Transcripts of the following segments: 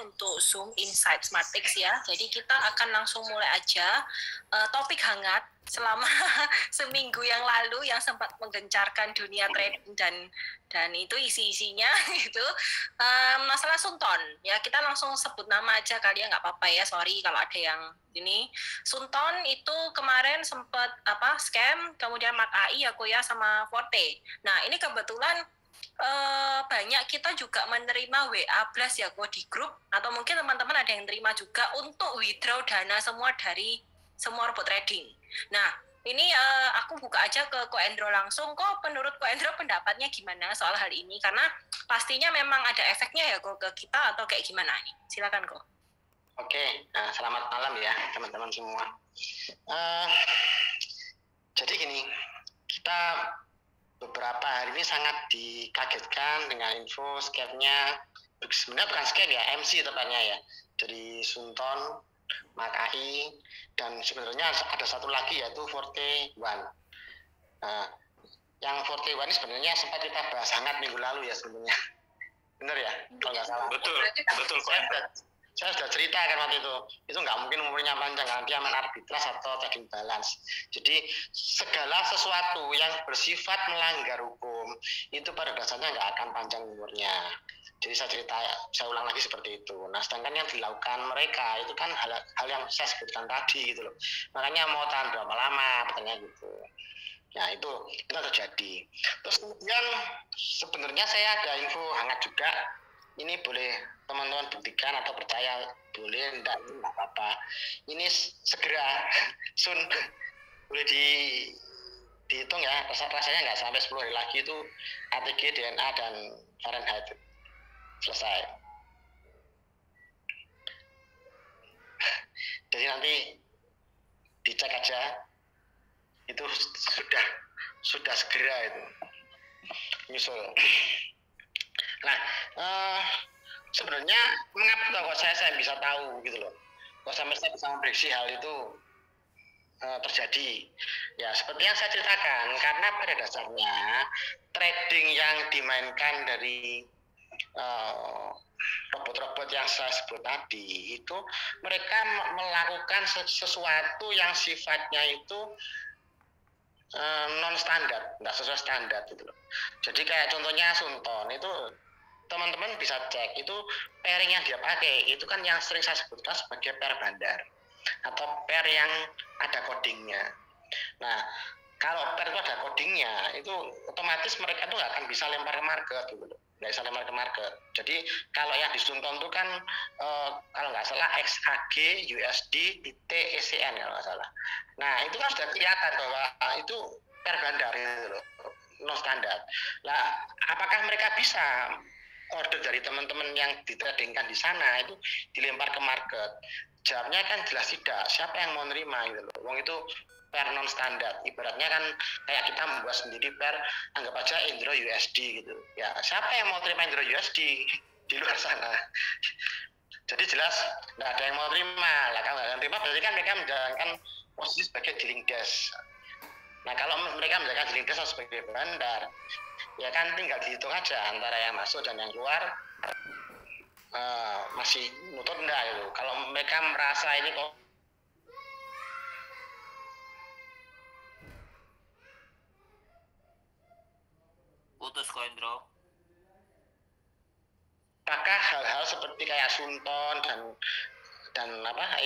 untuk Zoom Insight SmartX ya. Jadi kita akan langsung mulai aja topik hangat selama seminggu yang lalu yang sempat menggencarkan dunia trading dan itu isi-isinya itu masalah Sunton ya. Kita langsung sebut nama aja kali ya, nggak apa-apa ya, sorry kalau ada yang ini. Sunton itu kemarin sempat scam, kemudian Mark AI aku ya sama Forte. Nah ini kebetulan banyak kita juga menerima WA blast ya kok di grup, atau mungkin teman-teman ada yang terima juga untuk withdraw dana semua dari semua robot trading. Nah ini aku buka aja ke Ko Endro langsung. Kok menurut Ko Endro pendapatnya gimana soal hal ini, karena pastinya memang ada efeknya ya kok ke kita, atau kayak gimana nih? Silakan kok. Oke, selamat malam ya teman-teman semua. Jadi gini, kita beberapa hari ini sangat dikagetkan dengan info scam-nya. Sebenarnya bukan scam ya, MC tepatnya ya, dari Sunton, Mark AI, dan sebenarnya ada satu lagi yaitu Forte One. Yang Forte One ini sebenarnya sempat kita bahas hangat minggu lalu ya sebenarnya. Benar ya, kalau nggak salah. Betul. Saya sudah cerita kan waktu itu nggak mungkin umurnya panjang karena dia main arbitras atau trading balance. Jadi segala sesuatu yang bersifat melanggar hukum itu pada dasarnya nggak akan panjang umurnya. Jadi saya ulang lagi seperti itu. Nah sedangkan yang dilakukan mereka itu kan hal yang saya sebutkan tadi gitu loh. Makanya mau tahan berapa lama katanya gitu. Nah itu terjadi. Terus kemudian sebenarnya saya ada info hangat juga. Ini boleh teman-teman buktikan atau percaya, boleh, enggak apa-apa. Ini segera, boleh dihitung ya, rasanya nggak sampai 10 hari lagi itu ATG, DNA, dan Fahrenheit selesai. Jadi nanti dicek aja, itu sudah segera itu nyusul. Nah, sebenarnya mengapa kok saya bisa tahu gitu loh, kok sampai saya bisa memprediksi hal itu terjadi. Ya seperti yang saya ceritakan, karena pada dasarnya trading yang dimainkan dari robot-robot yang saya sebut tadi itu mereka melakukan sesuatu yang sifatnya itu non standar, nggak sesuai standar gitu loh. Jadi kayak contohnya Sunton itu teman-teman bisa cek itu pairing yang dia pakai itu kan yang sering saya sebutkan sebagai pair bandar atau pair yang ada codingnya. Nah kalau pair itu ada codingnya itu otomatis mereka tuh nggak akan bisa lempar ke market gitu loh, nggak bisa lempar ke market. Jadi kalau yang di Sunton itu kan kalau nggak salah XAG, USD, IT, ECN kalau nggak salah. Nah itu kan sudah kelihatan bahwa itu pair bandar gitu loh, non standar. Nah apakah mereka bisa order dari teman-teman yang ditradingkan di sana itu dilempar ke market? Jawabnya kan jelas tidak. Siapa yang mau nerima gitu loh? Wong itu pair non standar. Ibaratnya kan kayak kita membuat sendiri pair, anggap aja Indro USD gitu. Ya, siapa yang mau terima Indro USD di luar sana? Jadi jelas nggak ada yang mau terima. Lah kalau nggak terima berarti kan mereka menjalankan posisi sebagai dealing desk. Nah kalau mereka menjalankan dealing desk sebagai bandar, ya kan tinggal dihitung aja antara yang masuk dan yang keluar masih nutut enggak itu. Kalau mereka merasa ini kok putus Ko Endro. apakah hal-hal seperti kayak Sunton dan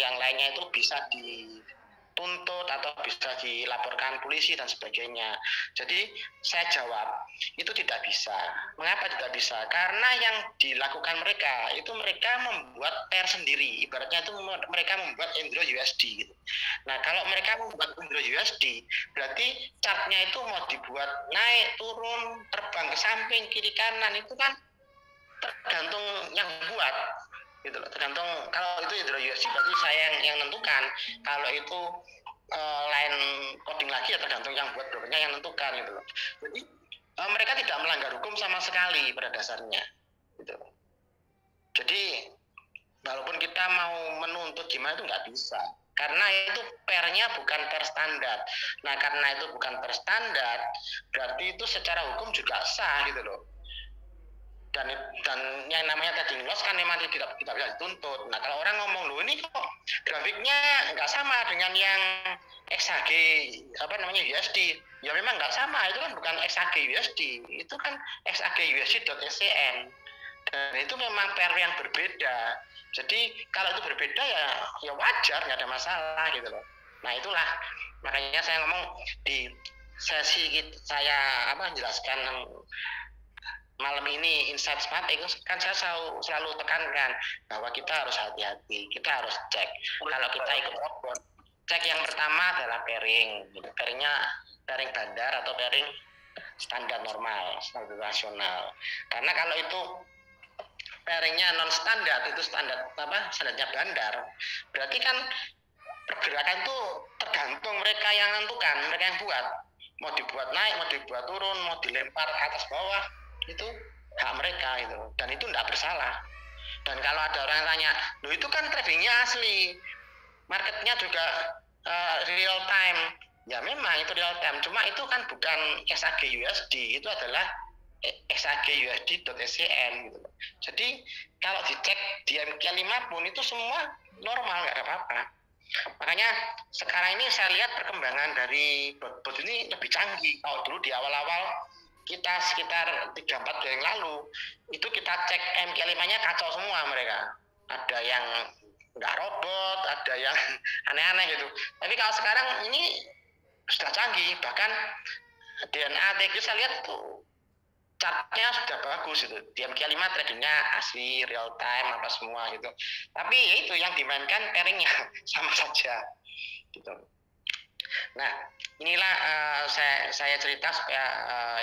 yang lainnya itu bisa dituntut atau bisa dilaporkan polisi dan sebagainya. Jadi saya jawab itu tidak bisa. Mengapa tidak bisa? Karena yang dilakukan mereka itu mereka membuat pair sendiri. Ibaratnya itu mereka membuat Indro USD gitu. Nah kalau mereka membuat Indro USD berarti chartnya itu mau dibuat naik, turun, terbang ke samping, kiri, kanan itu kan tergantung yang buat gitu loh. Tergantung kalau itu Indro USD berarti saya yang nentukan. Kalau itu lain coding lagi ya tergantung yang buat brokernya yang nentukan gitu loh. Jadi mereka tidak melanggar hukum sama sekali pada dasarnya gitu loh. Jadi walaupun kita mau menuntut gimana itu nggak bisa, karena itu pairnya bukan pair standar. Nah karena itu bukan pair standar berarti itu secara hukum juga sah gitu loh. dan yang namanya trading loss kan memang tidak bisa dituntut. Nah kalau orang ngomong loh ini kok grafiknya nggak sama dengan yang XHG USD, ya memang nggak sama, itu kan bukan XHG USD, itu kan XHG USD.SCN, dan itu memang pair yang berbeda. Jadi kalau itu berbeda ya wajar, nggak ada masalah gitu loh. Nah itulah makanya saya ngomong di sesi saya menjelaskan malam ini Insight Smart itu kan saya selalu tekankan bahwa kita harus hati-hati, kita harus cek. Kalau kita ikut robot, cek yang pertama adalah pairing. Pairingnya pairing bandar atau pairing standar normal, standar nasional. Karena kalau itu pairingnya non standar, itu standarnya bandar, berarti kan pergerakan itu tergantung mereka yang menentukan, mereka yang buat. Mau dibuat naik, mau dibuat turun, mau dilempar ke atas bawah, itu hak mereka itu, dan itu tidak bersalah. Dan kalau ada orang yang tanya, loh itu kan tradingnya asli, marketnya juga real time, ya memang itu real time, cuma itu kan bukan XHG USD, itu adalah XHG USD.SCN gitu. Jadi kalau dicek di MQ5 pun itu semua normal, nggak ada apa-apa. Makanya sekarang ini saya lihat perkembangan dari bot ini lebih canggih. Kalau dulu di awal-awal kita sekitar 3-4 bulan yang lalu itu kita cek MQ5-nya kacau semua mereka. Ada yang nggak robot, ada yang aneh-aneh gitu. Tapi kalau sekarang ini sudah canggih, bahkan DNA TQ saya lihat tuh chartnya sudah bagus itu. Di MQ5 tradingnya asli, real time, apa semua gitu. Tapi ya itu yang dimainkan pairingnya sama saja gitu. Nah, inilah saya cerita supaya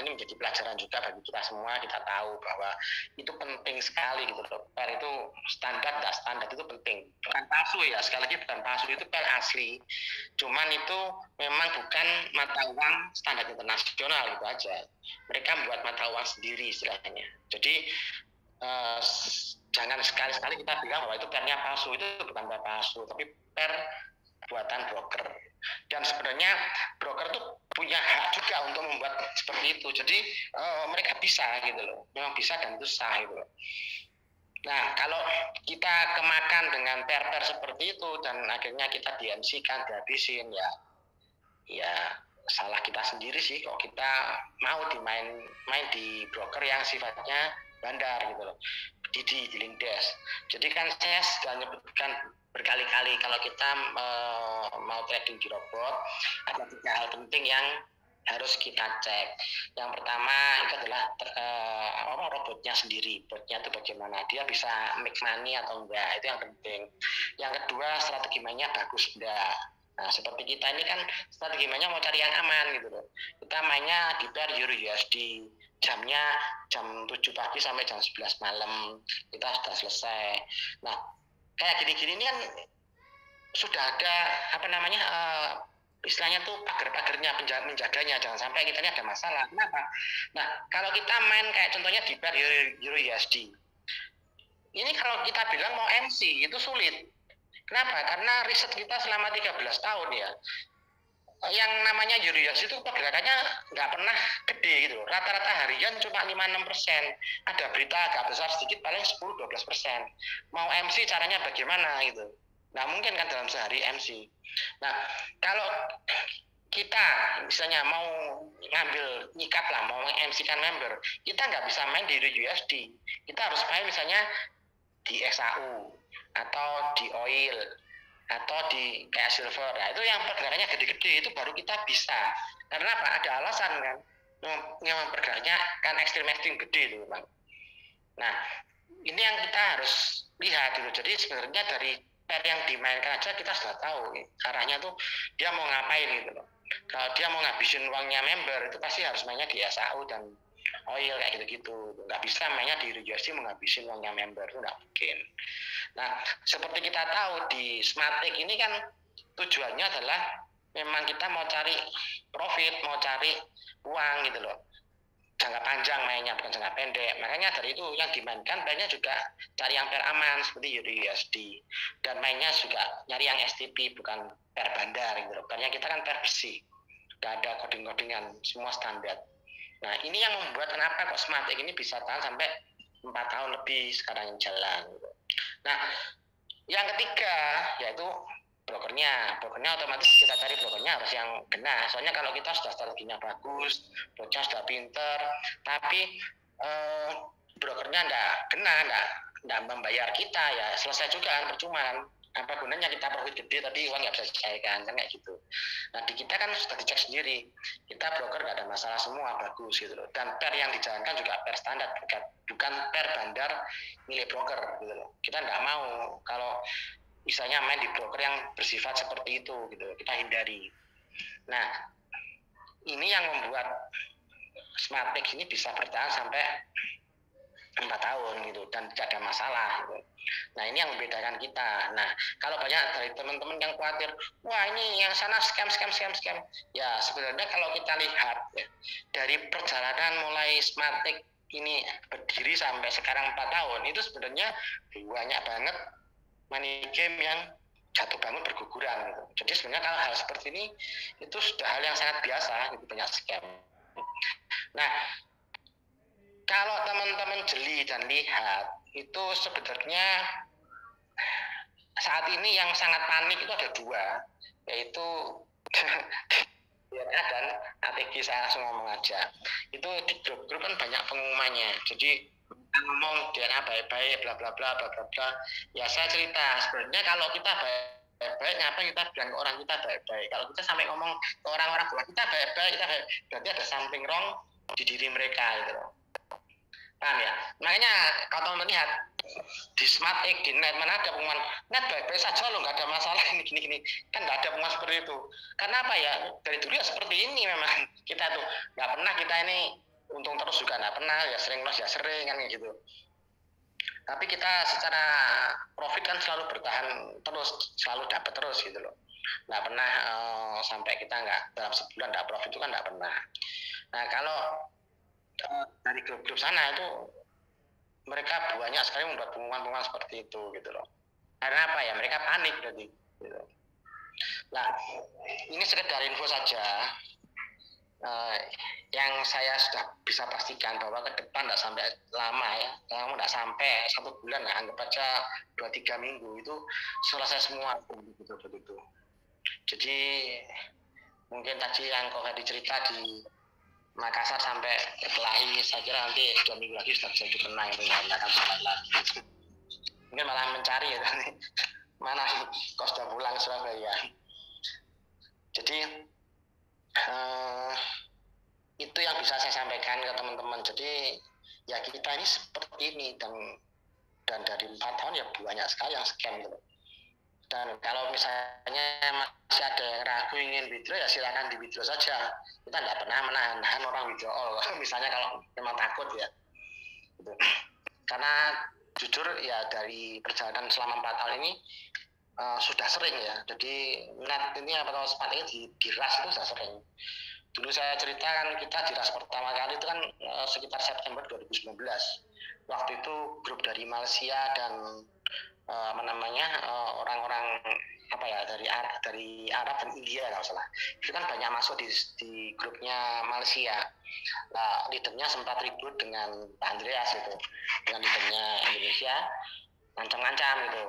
ini menjadi pelajaran juga bagi kita semua. Kita tahu bahwa itu penting sekali gitu loh. Pair itu standar, nggak standar itu penting. Bukan palsu ya, sekali lagi bukan palsu, itu pair asli. Cuman itu memang bukan mata uang standar internasional gitu aja. Mereka membuat mata uang sendiri istilahnya. Jadi jangan sekali-sekali kita bilang bahwa itu pairnya palsu. Itu bukan pair palsu, tapi pair buatan broker. Dan sebenarnya broker itu punya hak juga untuk membuat seperti itu. Jadi mereka bisa gitu loh, memang bisa dan itu sah gitu loh. Nah kalau kita kemakan dengan pair-pair seperti itu dan akhirnya kita di-MC-kan, dihabisin, ya salah kita sendiri sih kalau kita mau main di broker yang sifatnya bandar gitu loh, di link desk. Jadi kan saya sudah menyebutkan berkali-kali kalau kita mau trading di robot ada 3 hal penting yang harus kita cek. Yang pertama itu adalah robotnya sendiri, botnya itu bagaimana, dia bisa make money atau enggak, itu yang penting. Yang kedua strategi mainnya bagus enggak. Nah seperti kita ini kan strategi mainnya mau cari yang aman gitu loh. Kita mainnya di pair Euro USD, jamnya jam 7 pagi sampai jam 11 malam kita sudah selesai. Nah kayak gini-gini ini kan sudah ada istilahnya tuh pagar-pagarnya, menjaganya, jangan sampai kita ini ada masalah. Kenapa? Nah kalau kita main kayak contohnya di pair Euro USD, ini kalau kita bilang mau MC itu sulit. Kenapa? Karena riset kita selama 13 tahun ya, yang namanya Euro USD itu pergerakannya nggak pernah gede gitu. Rata-rata harian cuma 5-6%. Ada berita agak besar sedikit paling 10-12%. Mau MC caranya bagaimana gitu. Nah mungkin kan dalam sehari MC. Nah kalau kita misalnya mau ngambil nyikat lah, mau MC kan member, kita nggak bisa main di USD. Kita harus main misalnya di XAU atau di oil atau di kayak silver. Nah itu yang pergerakannya gede-gede itu baru kita bisa. Karena apa? Ada alasan kan. Yang pergerakannya kan ekstrim-ekstrim gede itu Bang. Nah ini yang kita harus lihat dulu. Jadi sebenarnya dari pair yang dimainkan aja kita sudah tahu arahnya tuh dia mau ngapain gitu loh. Kalau dia mau ngabisin uangnya member itu pasti harus mainnya di SAU dan oil kayak gitu-gitu. Nggak bisa mainnya di USD mau ngabisin uangnya member, itu nggak mungkin. Nah seperti kita tahu di Smartec ini kan tujuannya adalah memang kita mau cari profit, mau cari uang gitu loh. Jangka panjang mainnya, bukan jangka pendek. Makanya dari itu yang dimainkan mainnya juga cari yang pair aman seperti USD. Dan mainnya juga nyari yang STP, bukan pair bandar gitu. Karena kita kan pair besi, nggak ada coding-codingan, semua standar. Nah ini yang membuat kenapa kok Smartec ini bisa tahan sampai 5 4 tahun lebih sekarang yang jalan. Nah, yang ketiga yaitu brokernya otomatis kita cari brokernya harus yang kena. Soalnya kalau kita sudah strateginya bagus, bocah sudah pinter, tapi brokernya nggak kena, nggak membayar kita, ya selesai juga kan, percuma kan. Apa gunanya kita profit gede tapi uang nggak bisa dicairkan, kan kayak gitu. Nah di kita kan sudah dicek sendiri, kita broker nggak ada masalah semua, bagus gitu loh. Dan per yang dijalankan juga per standar, bukan per bandar milik broker gitu loh. Kita nggak mau kalau misalnya main di broker yang bersifat seperti itu gitu, kita hindari. Nah ini yang membuat Smartpix ini bisa bertahan sampai 4 tahun gitu dan tidak ada masalah gitu. Nah ini yang membedakan kita. Nah kalau banyak dari teman-teman yang khawatir, wah ini yang sana scam. Ya sebenarnya kalau kita lihat ya, dari perjalanan mulai Smartpix ini berdiri sampai sekarang 4 tahun, itu sebenarnya banyak banget money game yang jatuh bangun berguguran gitu. Jadi sebenarnya kalau hal seperti ini itu sudah hal yang sangat biasa, gitu, banyak scam. Nah kalau teman-teman jeli dan lihat, itu sebenarnya saat ini yang sangat panik itu ada dua, yaitu DNA dan ATG. Saya langsung ngomong aja. Itu di grup-grup kan banyak pengumumannya. Jadi ngomong DNA baik-baik, bla bla bla bla bla bla. Ya saya cerita, sebenarnya kalau kita baik-baik, ngapain kita bilang ke orang kita baik-baik? Kalau kita sampai ngomong ke orang-orang bahwa kita baik-baik, berarti ada something wrong di diri mereka gitu loh. Paham ya? Makanya kalau melihat di Smartpix, di net, mana ada pengumuman net baik-baik saja loh, nggak ada masalah ini gini kan, nggak ada pengumuman seperti itu. Karena apa ya, dari dulu ya seperti ini memang kita tuh nggak pernah kita ini untung terus juga nggak pernah, ya sering loss ya sering kan gitu. Tapi kita secara profit kan selalu bertahan terus, selalu dapat terus gitu loh. Nggak pernah sampai kita nggak dalam sebulan nggak profit, itu kan nggak pernah. Nah kalau dari grup-grup sana itu mereka banyak sekali membuat pengumuman-pengumuman seperti itu gitu loh. Karena apa ya, mereka panik berarti gitu. Nah ini sekedar info saja yang saya sudah bisa pastikan bahwa ke depan tidak sampai lama ya, kamu tidak sampai 1 bulan lah, anggap aja 2-3 minggu itu selesai semua begitu. Jadi mungkin tadi yang kau tadi cerita di Makassar sampai Kelahi, saya kira nanti 2 minggu lagi sudah bisa dikenang, nggak akan sampai lagi. Mungkin malah mencari ya, mana kau sudah pulang Surabaya. Jadi itu yang bisa saya sampaikan ke teman-teman. Jadi ya kita ini seperti ini, dan dari 4 tahun ya banyak sekali yang scam gitu. Dan kalau misalnya masih ada yang ragu ingin withdraw, ya silakan di withdraw saja. Kita tidak pernah menahan orang withdrawal. Misalnya kalau memang takut ya. Gitu. Karena jujur ya dari perjalanan selama 4 tahun ini sudah sering ya. Jadi net ini atau Smartpix ini di RAS itu sudah sering. Dulu saya ceritakan kita di RAS pertama kali itu kan sekitar September 2019. Waktu itu grup dari Malaysia dan orang-orang apa ya dari Arab dan India kalau salah, itu kan banyak masuk di grupnya Malaysia. Nah leadernya sempat ribut dengan Pak Andreas itu, dengan leadernya Indonesia, ngancam-ngancam gitu,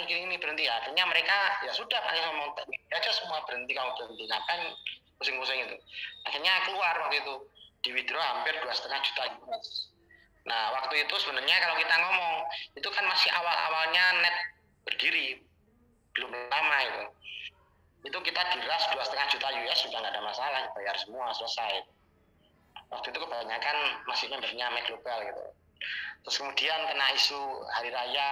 ini berhenti. Akhirnya mereka ya sudah paling ngomong aja semua berhenti, kalau berhenti ngapain pusing-pusing itu. Akhirnya keluar waktu itu di withdraw hampir 2,5 juta US. Nah waktu itu sebenarnya kalau kita ngomong itu kan masih awal-awalnya net berdiri, belum lama itu kita diras 2,5 juta US sudah nggak ada masalah, bayar semua selesai. Waktu itu kebanyakan masih membernya Mac Global gitu. Terus kemudian kena isu hari raya,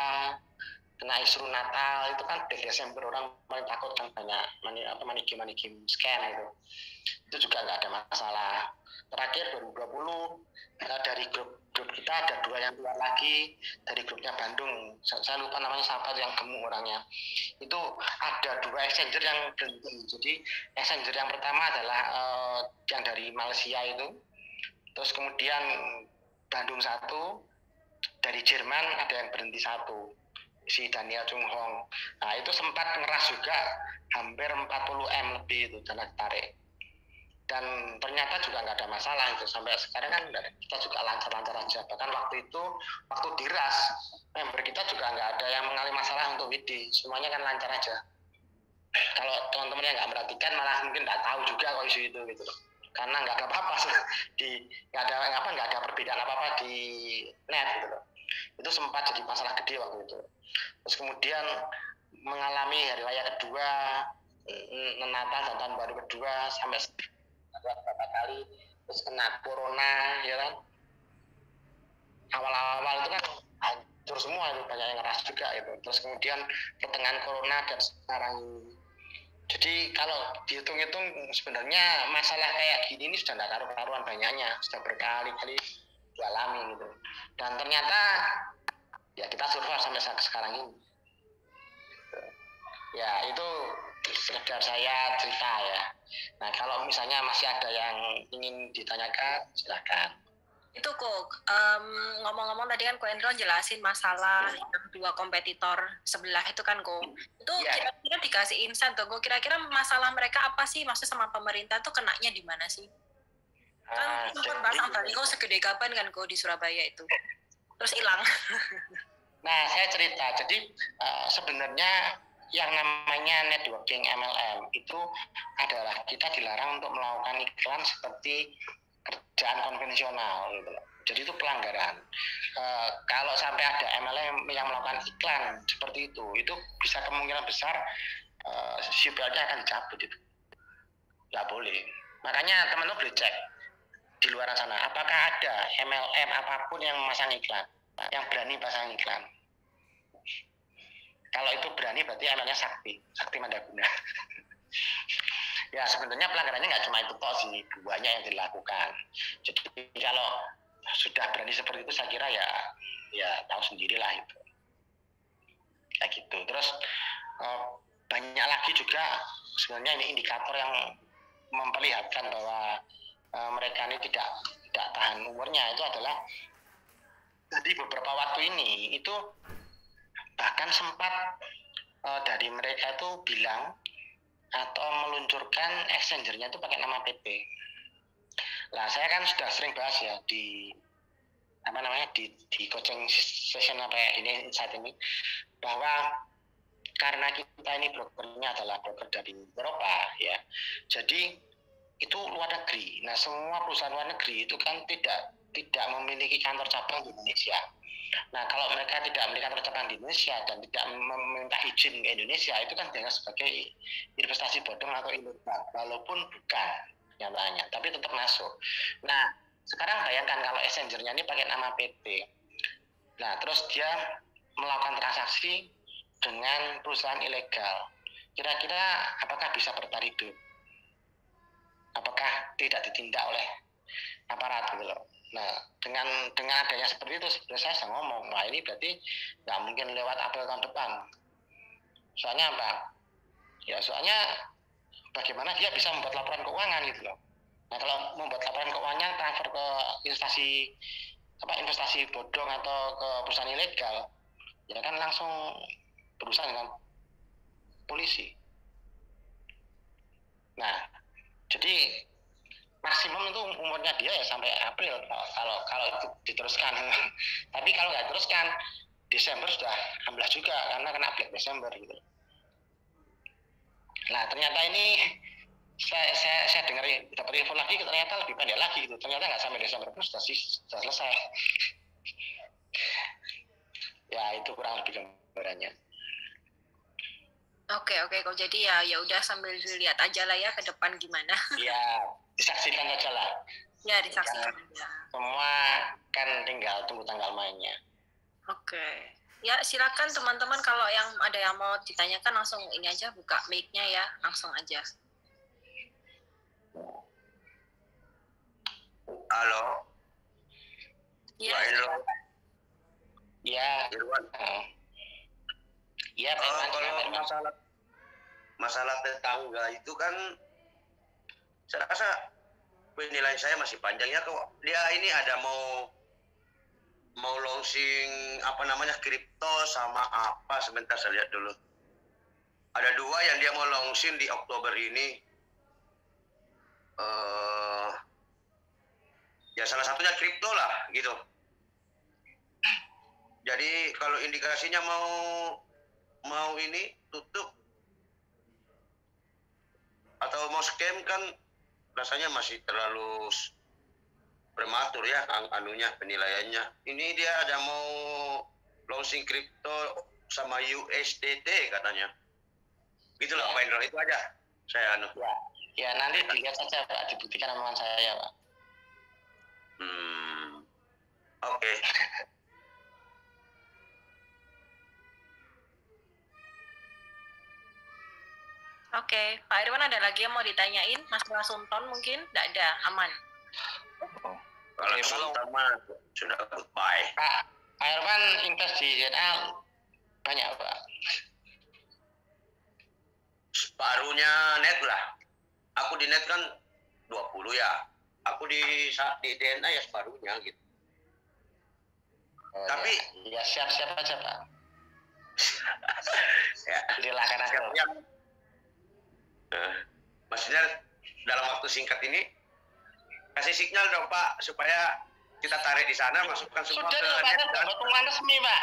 kena isu Natal, itu kan di Desember orang paling takut kan, banyak money game scam gitu. Itu juga nggak ada masalah. Terakhir 2020 dari grup kita ada 2 yang keluar lagi dari grupnya Bandung, saya lupa namanya siapa yang gemuk orangnya. Itu ada 2 exchanger yang berhenti. Jadi exchanger yang pertama adalah yang dari Malaysia itu, terus kemudian Bandung 1, dari Jerman ada yang berhenti 1, si Daniel Chung Hong. Nah itu sempat ngeras juga hampir 40 M lebih itu dana tarik. dan ternyata juga nggak ada masalah itu. Sampai sekarang kan kita juga lancar-lancar aja. Bahkan waktu diras member kita juga nggak ada yang mengalami masalah untuk WD, semuanya kan lancar aja. Kalau teman-teman yang nggak perhatikan malah mungkin nggak tahu juga kok isu itu gitu loh, karena nggak ada apa-apa nggak ada perbedaan apa-apa di net gitu loh. Itu sempat jadi masalah gede waktu itu. Terus kemudian mengalami hari raya kedua, Natal dan tahun baru kedua, sampai beberapa kali terus kena corona ya kan. Awal-awal itu kan hancur semua, itu banyak yang ngeras juga itu. Terus kemudian pertengahan corona dan sekarang ini. Jadi kalau dihitung-hitung sebenarnya masalah kayak gini ini sudah nggak karu-karuan banyaknya, sudah berkali-kali dialami gitu. Dan ternyata ya kita survive sampai sekarang ini. Ya itu sekedar saya cerita ya. Nah kalau misalnya masih ada yang ingin ditanyakan silakan. Itu kok ngomong-ngomong tadi kan Ko Endro jelasin masalah yang dua kompetitor sebelah itu kan kok. Itu kira-kira dikasih insight tuh kok, kira-kira masalah mereka apa sih, maksudnya sama pemerintah tuh kenanya di mana sih? Kan sempat pasang baliho segede kapan kan kok di Surabaya itu. Terus hilang. Nah, saya cerita. Jadi sebenarnya yang namanya networking MLM itu adalah kita dilarang untuk melakukan iklan seperti kerjaan konvensional gitu. Jadi itu pelanggaran. Kalau sampai ada MLM yang melakukan iklan seperti itu bisa kemungkinan besar sipilnya akan dicabut itu. Nggak boleh. Makanya teman-teman boleh cek di luar sana apakah ada MLM apapun yang memasang iklan, yang berani pasang iklan. Kalau itu berani berarti MLM-nya Sakti Mandaguna. Ya sebenarnya pelanggarannya nggak cuma itu toh sih, banyak yang dilakukan. Jadi kalau sudah berani seperti itu saya kira ya tahu sendirilah itu. Kayak gitu. Terus banyak lagi juga sebenarnya ini indikator yang memperlihatkan bahwa mereka ini tidak tahan umurnya. Itu adalah jadi beberapa waktu ini itu bahkan sempat dari mereka itu bilang atau meluncurkan exchanger-nya itu pakai nama PT. Nah, saya kan sudah sering bahas ya di coaching session ini saat ini, bahwa karena kita ini brokernya adalah broker dari Eropa ya. Jadi itu luar negeri. Nah, semua perusahaan luar negeri itu kan tidak memiliki kantor cabang di Indonesia. Nah, kalau mereka tidak memiliki kantor cabang di Indonesia dan tidak meminta izin ke Indonesia, itu kan dianggap sebagai investasi bodong atau ilegal, walaupun bukan nyatanya, tapi tetap masuk. Nah, sekarang bayangkan kalau exchanger-nya ini pakai nama PT. Nah, terus dia melakukan transaksi dengan perusahaan ilegal. Kira-kira apakah bisa bertahan hidup? Apakah tidak ditindak oleh aparat gitu loh? Nah, dengan adanya seperti itu, sebenarnya saya sudah ngomong, wah ini berarti nggak mungkin lewat April tahun depan. Soalnya apa? Ya soalnya bagaimana dia bisa membuat laporan keuangan gitu loh. Nah kalau membuat laporan keuangannya transfer ke investasi bodong atau ke perusahaan ilegal, ya kan langsung berurusan dengan polisi. Nah, jadi maksimum itu umurnya dia ya sampai April kalau itu diteruskan. Tapi kalau nggak teruskan Desember sudah amblas juga karena kena Black Desember gitu. Nah ternyata ini saya dengar dapat info lagi ternyata lebih pendek lagi gitu. Ternyata nggak sampai Desember pun sudah selesai. Ya itu kurang lebih gambarannya. Oke, kok jadi ya udah sambil dilihat aja lah ya ke depan gimana. Iya, disaksikan aja lah. Ya, disaksikan aja. Semua kan tinggal tunggu tanggal mainnya. Oke. Ya, silakan teman-teman kalau ada yang mau ditanyakan langsung ini aja buka mic-nya ya, langsung aja. Halo. Iya. Iya. Iya, kalau masalah tetangga itu kan saya rasa penilaian saya masih panjangnya kok. Dia ini ada mau launching kripto sama apa, sebentar saya lihat dulu. Ada 2 yang dia mau launching di Oktober ini. eh ya salah satunya kripto lah gitu. Jadi kalau indikasinya mau ini tutup atau mau scam kan rasanya masih terlalu prematur ya anunya penilaiannya. Ini dia ada mau launching kripto sama USDT katanya. Gitu loh, Pak Indro, itu aja. Saya anu. Ya nanti dilihat saja Pak, dibuktikan omongan saya Pak. Oke. Oke, Pak Irwan ada lagi yang mau ditanyain? Masalah Sultan mungkin? Tidak ada, aman. Kalau Sultan mah sudah goodbye. Pak Irwan invest di ZA banyak Pak. Separuhnya net lah. Aku di net kan 20 ya. Aku di DNA ya separuhnya gitu. Tapi ya siap-siap aja Pak. ya, silakan aja. Maksudnya dalam waktu singkat ini kasih sinyal dong Pak supaya kita tarik di sana, masukkan semua sudah ke Pak, net. sudah pengumuman resmi Pak.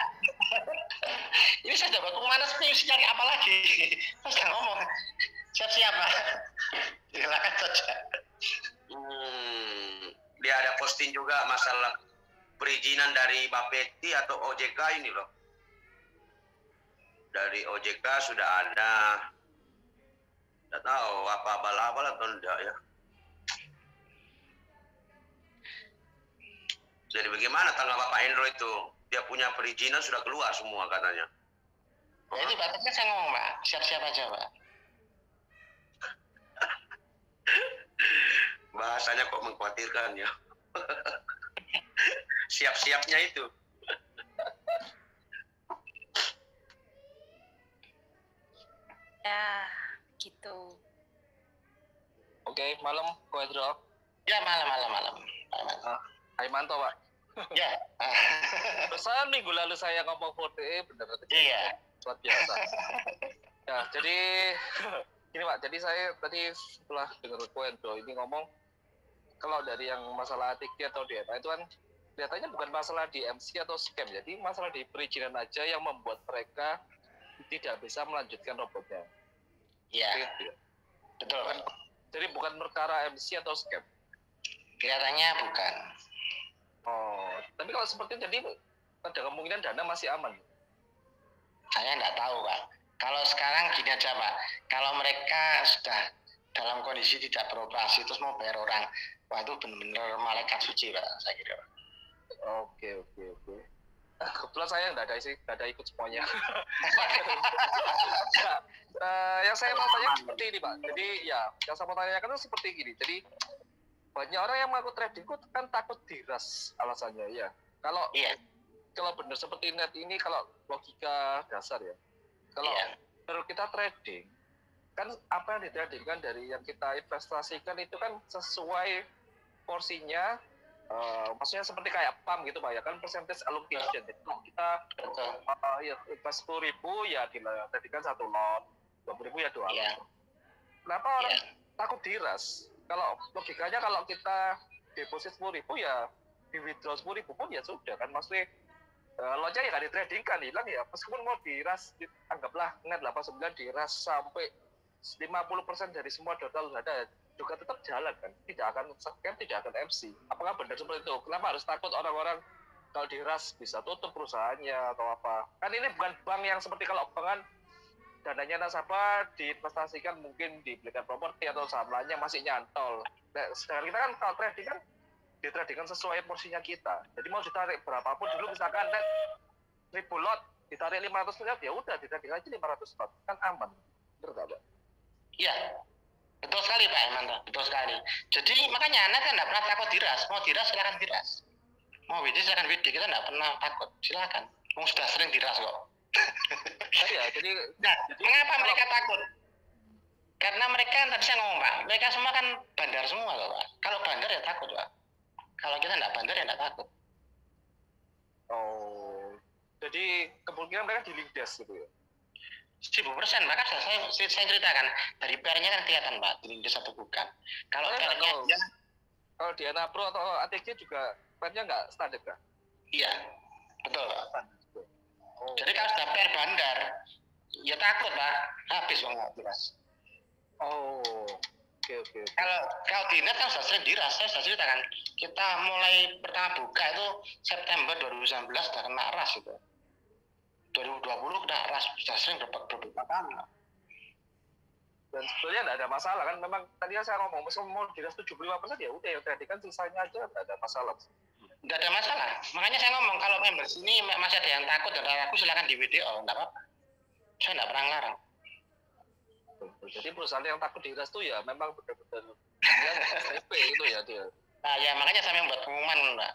Ini saya dapat pengumuman resmi, nyari apa lagi? Terus nggak ngomong. Siap-siap Pak. Silakan saja. Dia ada posting juga masalah perizinan dari Bapeti atau OJK ini loh. Dari OJK sudah ada. Tidak tahu apa abal-abal atau enggak ya. Jadi bagaimana tanggapan Pak Hendro itu? Dia punya perizinan sudah keluar semua katanya. Ya itu batasnya saya ngomong Pak, siap-siap aja Pak. Bahasanya kok mengkhawatirkan ya. Siap-siapnya itu. Ya, gitu. Oke, malam, Ko Hendro. Ya malam. Hai Manto, Pak. Ya. Pesan minggu lalu saya ngomong 4E, benar. Iya. Luar biasa. Ya, jadi ini Pak, jadi saya tadi setelah dengar Ko Hendro ini ngomong, kalau dari yang masalah ATK atau DNA itu kan kelihatannya bukan masalah di MC atau scam, jadi masalah di perizinan aja yang membuat mereka tidak bisa melanjutkan robotnya. Iya. Gitu. Betul Pak. Jadi bukan perkara MC atau scam. Kelihatannya bukan. Oh, tapi kalau seperti itu jadi ada kemungkinan Dana masih aman. Saya nggak tahu Pak. Kalau sekarang gini aja Pak, kalau mereka sudah dalam kondisi tidak beroperasi terus mau bayar orang, wah itu benar-benar malaikat suci Pak, saya kira. Oke. Kebetulan saya nggak ada ikut semuanya. Yang saya mau tanya seperti ini Pak. Jadi ya, yang saya mau tanyakan itu seperti gini. Jadi banyak orang yang mengaku trading itu kan takut diras alasannya ya. Kalau benar seperti net ini, kalau logika dasar ya. Kalau menurut kita trading, kan apa yang ditradingkan dari yang kita investasikan itu kan sesuai porsinya. Maksudnya seperti kayak PAM gitu Pak ya, kan percentage allocation. Jadi kalau kita invest 10.000 ya ditradingkan 1 lot, 20.000 ya 2 lot. Kenapa orang takut diras? Kalau logikanya kalau kita deposit 10.000 ya di withdraw 10.000 pun ya sudah kan, maksudnya lotnya ya nggak ditradingkan, hilang ya, meskipun mau diras, anggaplah net 89 diras sampai 50% dari semua total ada juga tetap jalan kan, tidak akan scam, tidak akan MC. Apakah benar seperti itu? Kenapa harus takut orang-orang kalau diras bisa tutup perusahaannya atau apa? Kan ini bukan bank yang seperti kalau bank kan dananya nasabah diinvestasikan mungkin dibelikan properti atau saham lainnya masih nyantol. Nah, sedangkan kita kan kalau trading kan ditradingkan sesuai porsinya kita. Jadi mau ditarik berapapun dulu misalkan net 1.000 lot ditarik 500 miliar ya udah ditrading aja 500 lot kan aman. Betul nggak Pak? Iya. Betul sekali Pak Herman, betul sekali. Jadi makanya Anda kan nggak pernah takut diras. Mau diras silakan diras. Mau WD silakan WD, kita nggak pernah takut. Silakan. Mau sudah sering diras kok. Jadi mengapa mereka takut? Karena mereka tadi saya ngomong Pak, mereka semua kan bandar semua loh Pak. Kalau bandar ya takut Pak. Kalau kita nggak bandar ya nggak takut. Oh, jadi kemungkinan mereka di link desk gitu ya? 1000%, maka saya ceritakan dari PR-nya kan kelihatan Pak, dilindas atau bukan. Kalau PR-nya kalau di Pro atau ATG juga PR-nya nggak standar kan? Iya, betul Pak. Oh. Jadi kalau sudah PR bandar, ya takut Pak, habis Bang diras. Oh, oke. Kalau dinas kan sudah sering diras, saya sudah ceritakan. Kita mulai pertama buka itu September 2019 sudah kena ras itu. 2020 kena ras, sudah sering beberapa kali. Dan sebetulnya tidak ada masalah kan, memang tadi saya ngomong mau diras 75% ya udah, yang tadi kan sisanya aja tidak ada masalah. Tidak ada masalah, makanya saya ngomong kalau member sini masih ada yang takut dan ragu silakan di WDO, tidak apa-apa. Saya tidak pernah ngelarang. Jadi perusahaan yang takut diras tuh ya memang benar-benar yang STP itu ya dia. Nah ya makanya saya membuat pengumuman Mbak.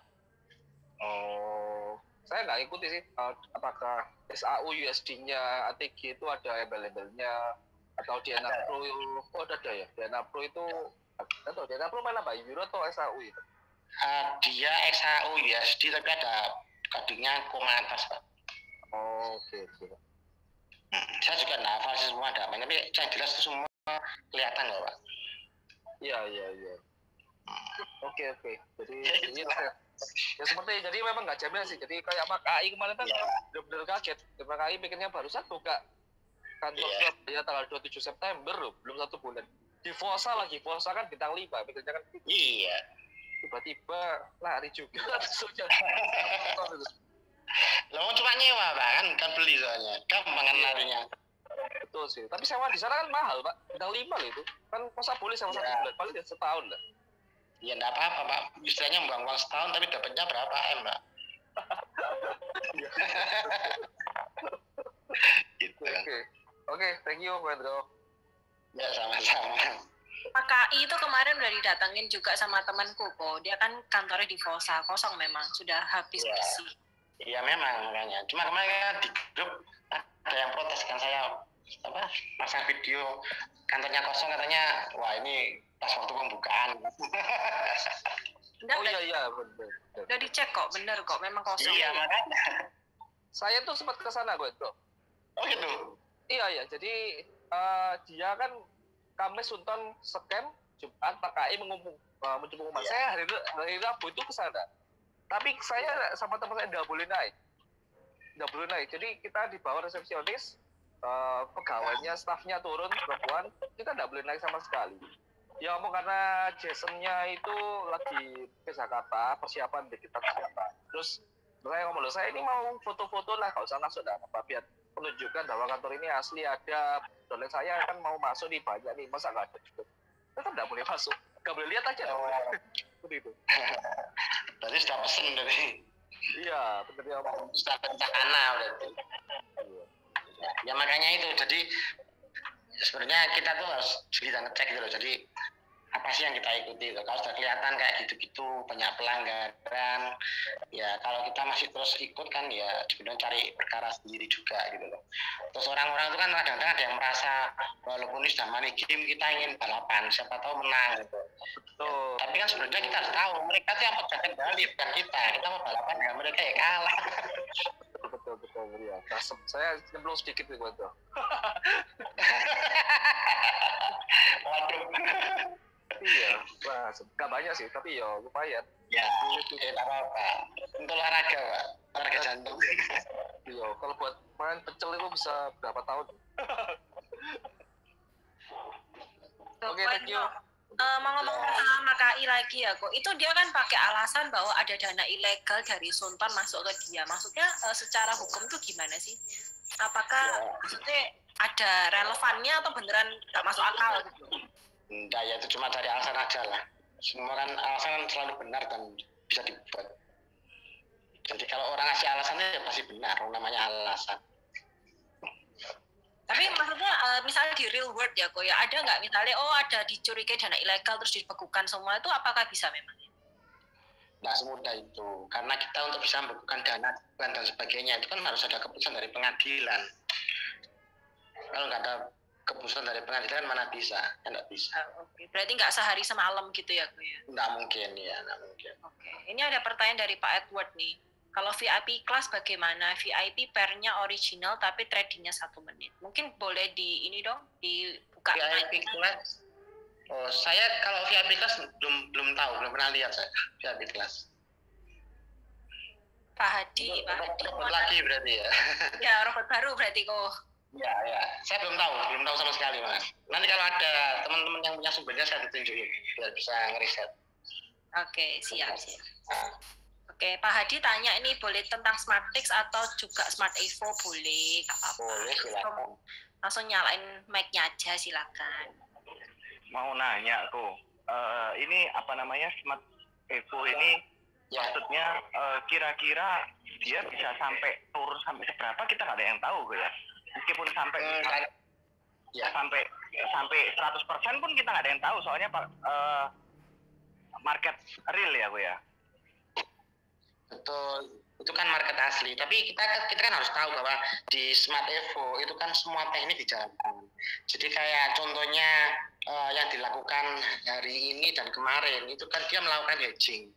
Oh, saya nggak ikuti sih apakah SAU USD-nya ATG itu ada embel-embelnya atau DNA Pro. Oh ada ya, DNA Pro itu atau DNA Pro mana Pak, Euro atau SAU itu? Dia SAU USD tapi ada codingnya koma atas Pak. Oh, oke. Saya juga nggak hafal semua ada, tapi yang jelas itu semua kelihatan loh Pak. Iya. Oke. Jadi ya seperti jadi memang nggak jamin sih. Jadi kayak KAI kemarin kan benar-benar kaget. KAI pikirnya barusan buka kantor Surabaya tanggal 27 September loh, belum 1 bulan. Di Fosa kan bintang 5, pikirnya kan. Iya. Tiba-tiba lari juga. Lo cuma nyewa Pak, kan beli soalnya, gampang larinya. Betul sih, tapi sewa di sana kan mahal Pak, bintang 5 loh itu. Kan masa boleh sewa 1 bulan, paling setahun lah. Ya enggak apa-apa Pak, istilahnya buang uang setahun tapi dapatnya berapa M Pak. Gitu. Oke, thank you Pak Andro. Ya sama-sama. Pak KI itu kemarin udah didatengin juga sama temanku kok. Dia kan kantornya di Fosa, kosong memang, sudah habis bersih. Iya memang makanya. Cuma kemarin di grup ada yang protes kan saya pasang video kantornya kosong katanya wah ini pas waktu pembukaan. Iya benar. Udah dicek kok, bener kok memang kosong. Iya makanya. Saya tuh sempat ke sana Bro. Oh gitu. Iya, jadi dia kan Kamis Sunton scam, Jumat Pak KAI menjemput pengumuman. Saya hari Rabu itu ke sana. Tapi saya sama teman saya nggak boleh naik. Jadi kita di bawah resepsionis, pegawainya, stafnya turun, perempuan, kita nggak boleh naik sama sekali. Ya omong karena Jasonnya itu lagi ke Jakarta, persiapan di kita persiapan. Terus saya ngomong, saya ini mau foto-foto lah, nggak usah masuk dah, apa biar menunjukkan bahwa kantor ini asli ada. Dolen saya kan mau masuk nih banyak nih, masa nggak ada juga. Tetap nggak boleh masuk, nggak boleh lihat aja. Seperti itu. Berarti sudah pesen dari. Iya, benar ya Om. Sudah rencana berarti. Ya makanya itu, jadi sebenarnya kita tuh harus bisa ngecek gitu loh. Jadi apa sih yang kita ikuti gitu. Kalau sudah kelihatan kayak gitu-gitu banyak pelanggaran, ya kalau kita masih terus ikut kan ya sebenarnya cari perkara sendiri juga gitu loh. Terus orang-orang itu kan kadang-kadang ada yang merasa walaupun ini sudah money game kita ingin balapan, siapa tahu menang gitu. Betul. Tapi kan sebenarnya kita harus tahu mereka tuh yang pegang kendali bukan kita mau balapan dengan mereka ya kalah. Betul ya. Nah, saya nyemplung sedikit nih Bro. Waduh. Iya, wah, gak banyak sih, tapi ya lumayan. Ya, apa-apa. Untuk olahraga, Pak. Olahraga jantung. Iya, kalau buat main pecel itu bisa berapa tahun? Oke, thank you. Mau ngomong sama KI lagi ya kok, itu dia kan pakai alasan bahwa ada dana ilegal dari Sunton masuk ke dia. Maksudnya secara hukum itu gimana sih? Apakah maksudnya ada relevannya atau beneran nggak masuk akal gitu? Enggak, ya itu cuma dari alasan aja lah. Semua kan alasan kan selalu benar dan bisa dibuat. Jadi kalau orang ngasih alasannya ya pasti benar, namanya alasan. Tapi maksudnya misalnya di real world ya kok ya, ada nggak misalnya ada dicurigai dana ilegal terus dibekukan semua, itu apakah bisa memang? Nggak semudah itu, karena kita untuk bisa membekukan dana dan sebagainya itu kan harus ada keputusan dari pengadilan. Kalau nggak ada keputusan dari pengadilan mana bisa, kan nggak bisa. Oke. Berarti nggak sehari semalam gitu ya kok ya? Nggak mungkin ya, nggak mungkin. Oke, ini ada pertanyaan dari Pak Edward nih. Kalau VIP kelas bagaimana? VIP pairnya original tapi tradingnya 1 menit. Mungkin boleh di ini dong, dibuka. VIP kelas. Oh, saya kalau VIP kelas belum tahu, belum pernah lihat saya VIP kelas. Pak Hadi. Robot lagi berarti ya? Ya, robot baru berarti kok. Ya, saya belum tahu sama sekali Mas. Nanti kalau ada teman-teman yang punya sumbernya saya ditunjukin biar bisa ngeriset. Oke, siap. Oke, Pak Hadi tanya ini boleh tentang SmartX atau juga Smart Evo boleh, nggak apa-apa. Boleh, silakan. Langsung nyalain mic-nya aja, silakan. Mau nanya kok, ini apa namanya Smart Evo ini ya. Maksudnya kira-kira dia bisa sampai turun sampai seberapa kita nggak ada yang tahu ya. Meskipun sampai sampai 100% pun kita nggak ada yang tahu soalnya market real ya Bu ya. Betul, itu kan market asli. Tapi kita kan harus tahu bahwa di Smart Evo itu kan semua teknik dijalankan. Jadi kayak contohnya yang dilakukan hari ini dan kemarin itu kan dia melakukan hedging.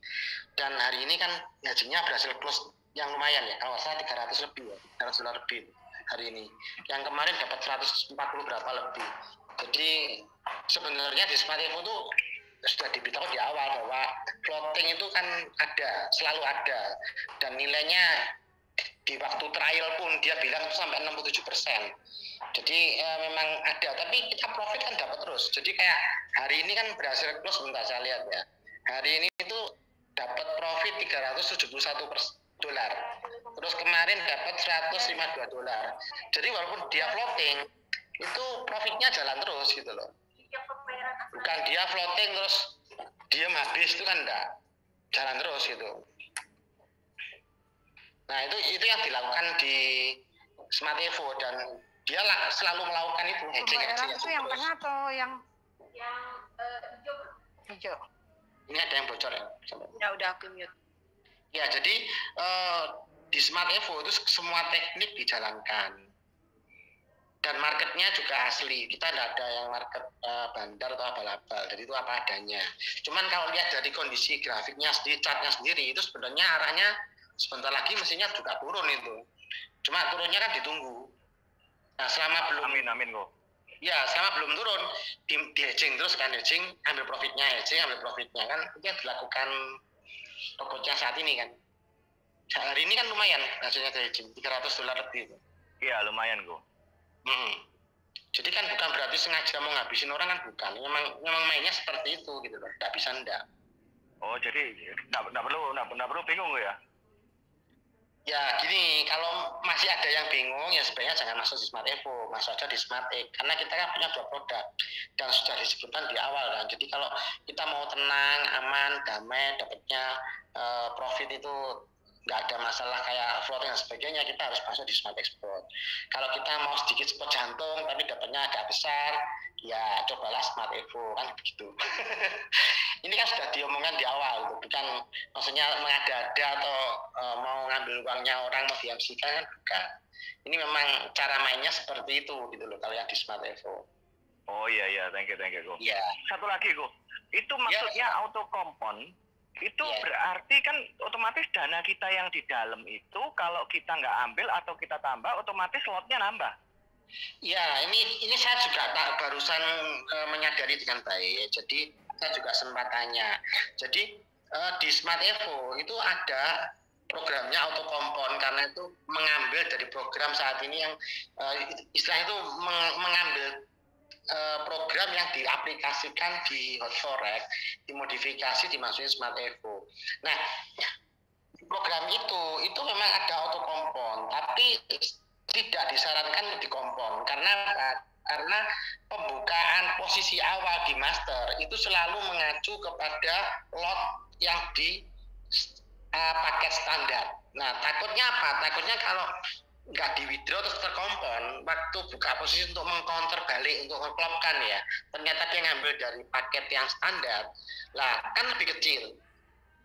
Dan hari ini kan hedgingnya berhasil close yang lumayan ya. Kalau saya 300 lebih ya, $300 lebih hari ini. Yang kemarin dapat 140 berapa lebih. Jadi sebenarnya di Smart Evo itu sudah diberitahu di awal bahwa floating itu kan selalu ada, dan nilainya di waktu trial pun dia bilang itu sampai 67%. Jadi memang ada, tapi kita profit kan dapat terus. Jadi kayak hari ini kan berhasil close, bentar saya lihat ya. Hari ini itu dapat profit $371. Terus kemarin dapat $152. Jadi walaupun dia floating, itu profitnya jalan terus gitu loh. Bukan dia floating terus diam habis, itu kan enggak, jalan terus gitu. Nah itu yang dilakukan di Smart Evo, dan dia selalu melakukan itu hedging. Itu yang tengah atau yang hijau? Ini ada yang bocor ya? Ya udah aku mute. Ya, jadi di Smart Evo itu semua teknik dijalankan. Dan marketnya juga asli, kita tidak ada yang market bandar atau abal-abal, jadi itu apa adanya. Cuman kalau lihat dari kondisi grafiknya sendiri, chartnya sendiri, itu sebenarnya arahnya sebentar lagi mestinya juga turun itu. Cuma turunnya kan ditunggu. Nah selama belum amin kok. Ya selama belum turun di hedging terus kan, hedging ambil profitnya kan itu yang dilakukan robotnya saat ini kan. Hari ini kan lumayan hasilnya dari hedging $300 lebih. Iya lumayan kok. Jadi kan bukan berarti sengaja mau ngabisin orang kan, bukan. Memang mainnya seperti itu gitu loh. Nggak bisa ndak. Oh jadi nggak perlu bingung ya? Ya gini, kalau masih ada yang bingung ya sebaiknya jangan masuk di Smart Evo, masuk aja di Smart X. Karena kita kan punya 2 produk dan sudah disebutkan di awal kan. Jadi kalau kita mau tenang, aman, damai, dapatnya profit itu nggak ada masalah kayak floating dan sebagainya, kita harus masuk di Smart Export. Kalau kita mau sedikit spot jantung tapi dapatnya agak besar, ya cobalah Smart Evo kan begitu. Ini kan sudah diomongkan di awal, bukan maksudnya mengada-ada atau mau ngambil uangnya orang mau diamsikan kan bukan. Ini memang cara mainnya seperti itu gitu loh kalau yang di Smart Evo. Oh iya thank you kok. Iya. Satu lagi kok, itu maksudnya auto kompon. Itu berarti kan otomatis dana kita yang di dalam itu kalau kita nggak ambil atau kita tambah otomatis lotnya nambah. Ya ini saya juga barusan menyadari dengan baik. Jadi saya juga sempat tanya. Jadi di Smart Evo itu ada programnya auto kompon, karena itu mengambil dari program saat ini yang istilahnya itu mengambil program yang diaplikasikan di Hot Forex, dimodifikasi, dimasukin Smart Evo. Nah, program itu memang ada auto kompon, tapi tidak disarankan di kompon karena pembukaan posisi awal di master itu selalu mengacu kepada lot yang di paket standar. Nah, takutnya apa? Takutnya kalau nggak di withdraw terus terkompon, waktu buka posisi untuk mengcounter balik, untuk ngeklopkan ya, ternyata dia ngambil dari paket yang standar, lah kan lebih kecil.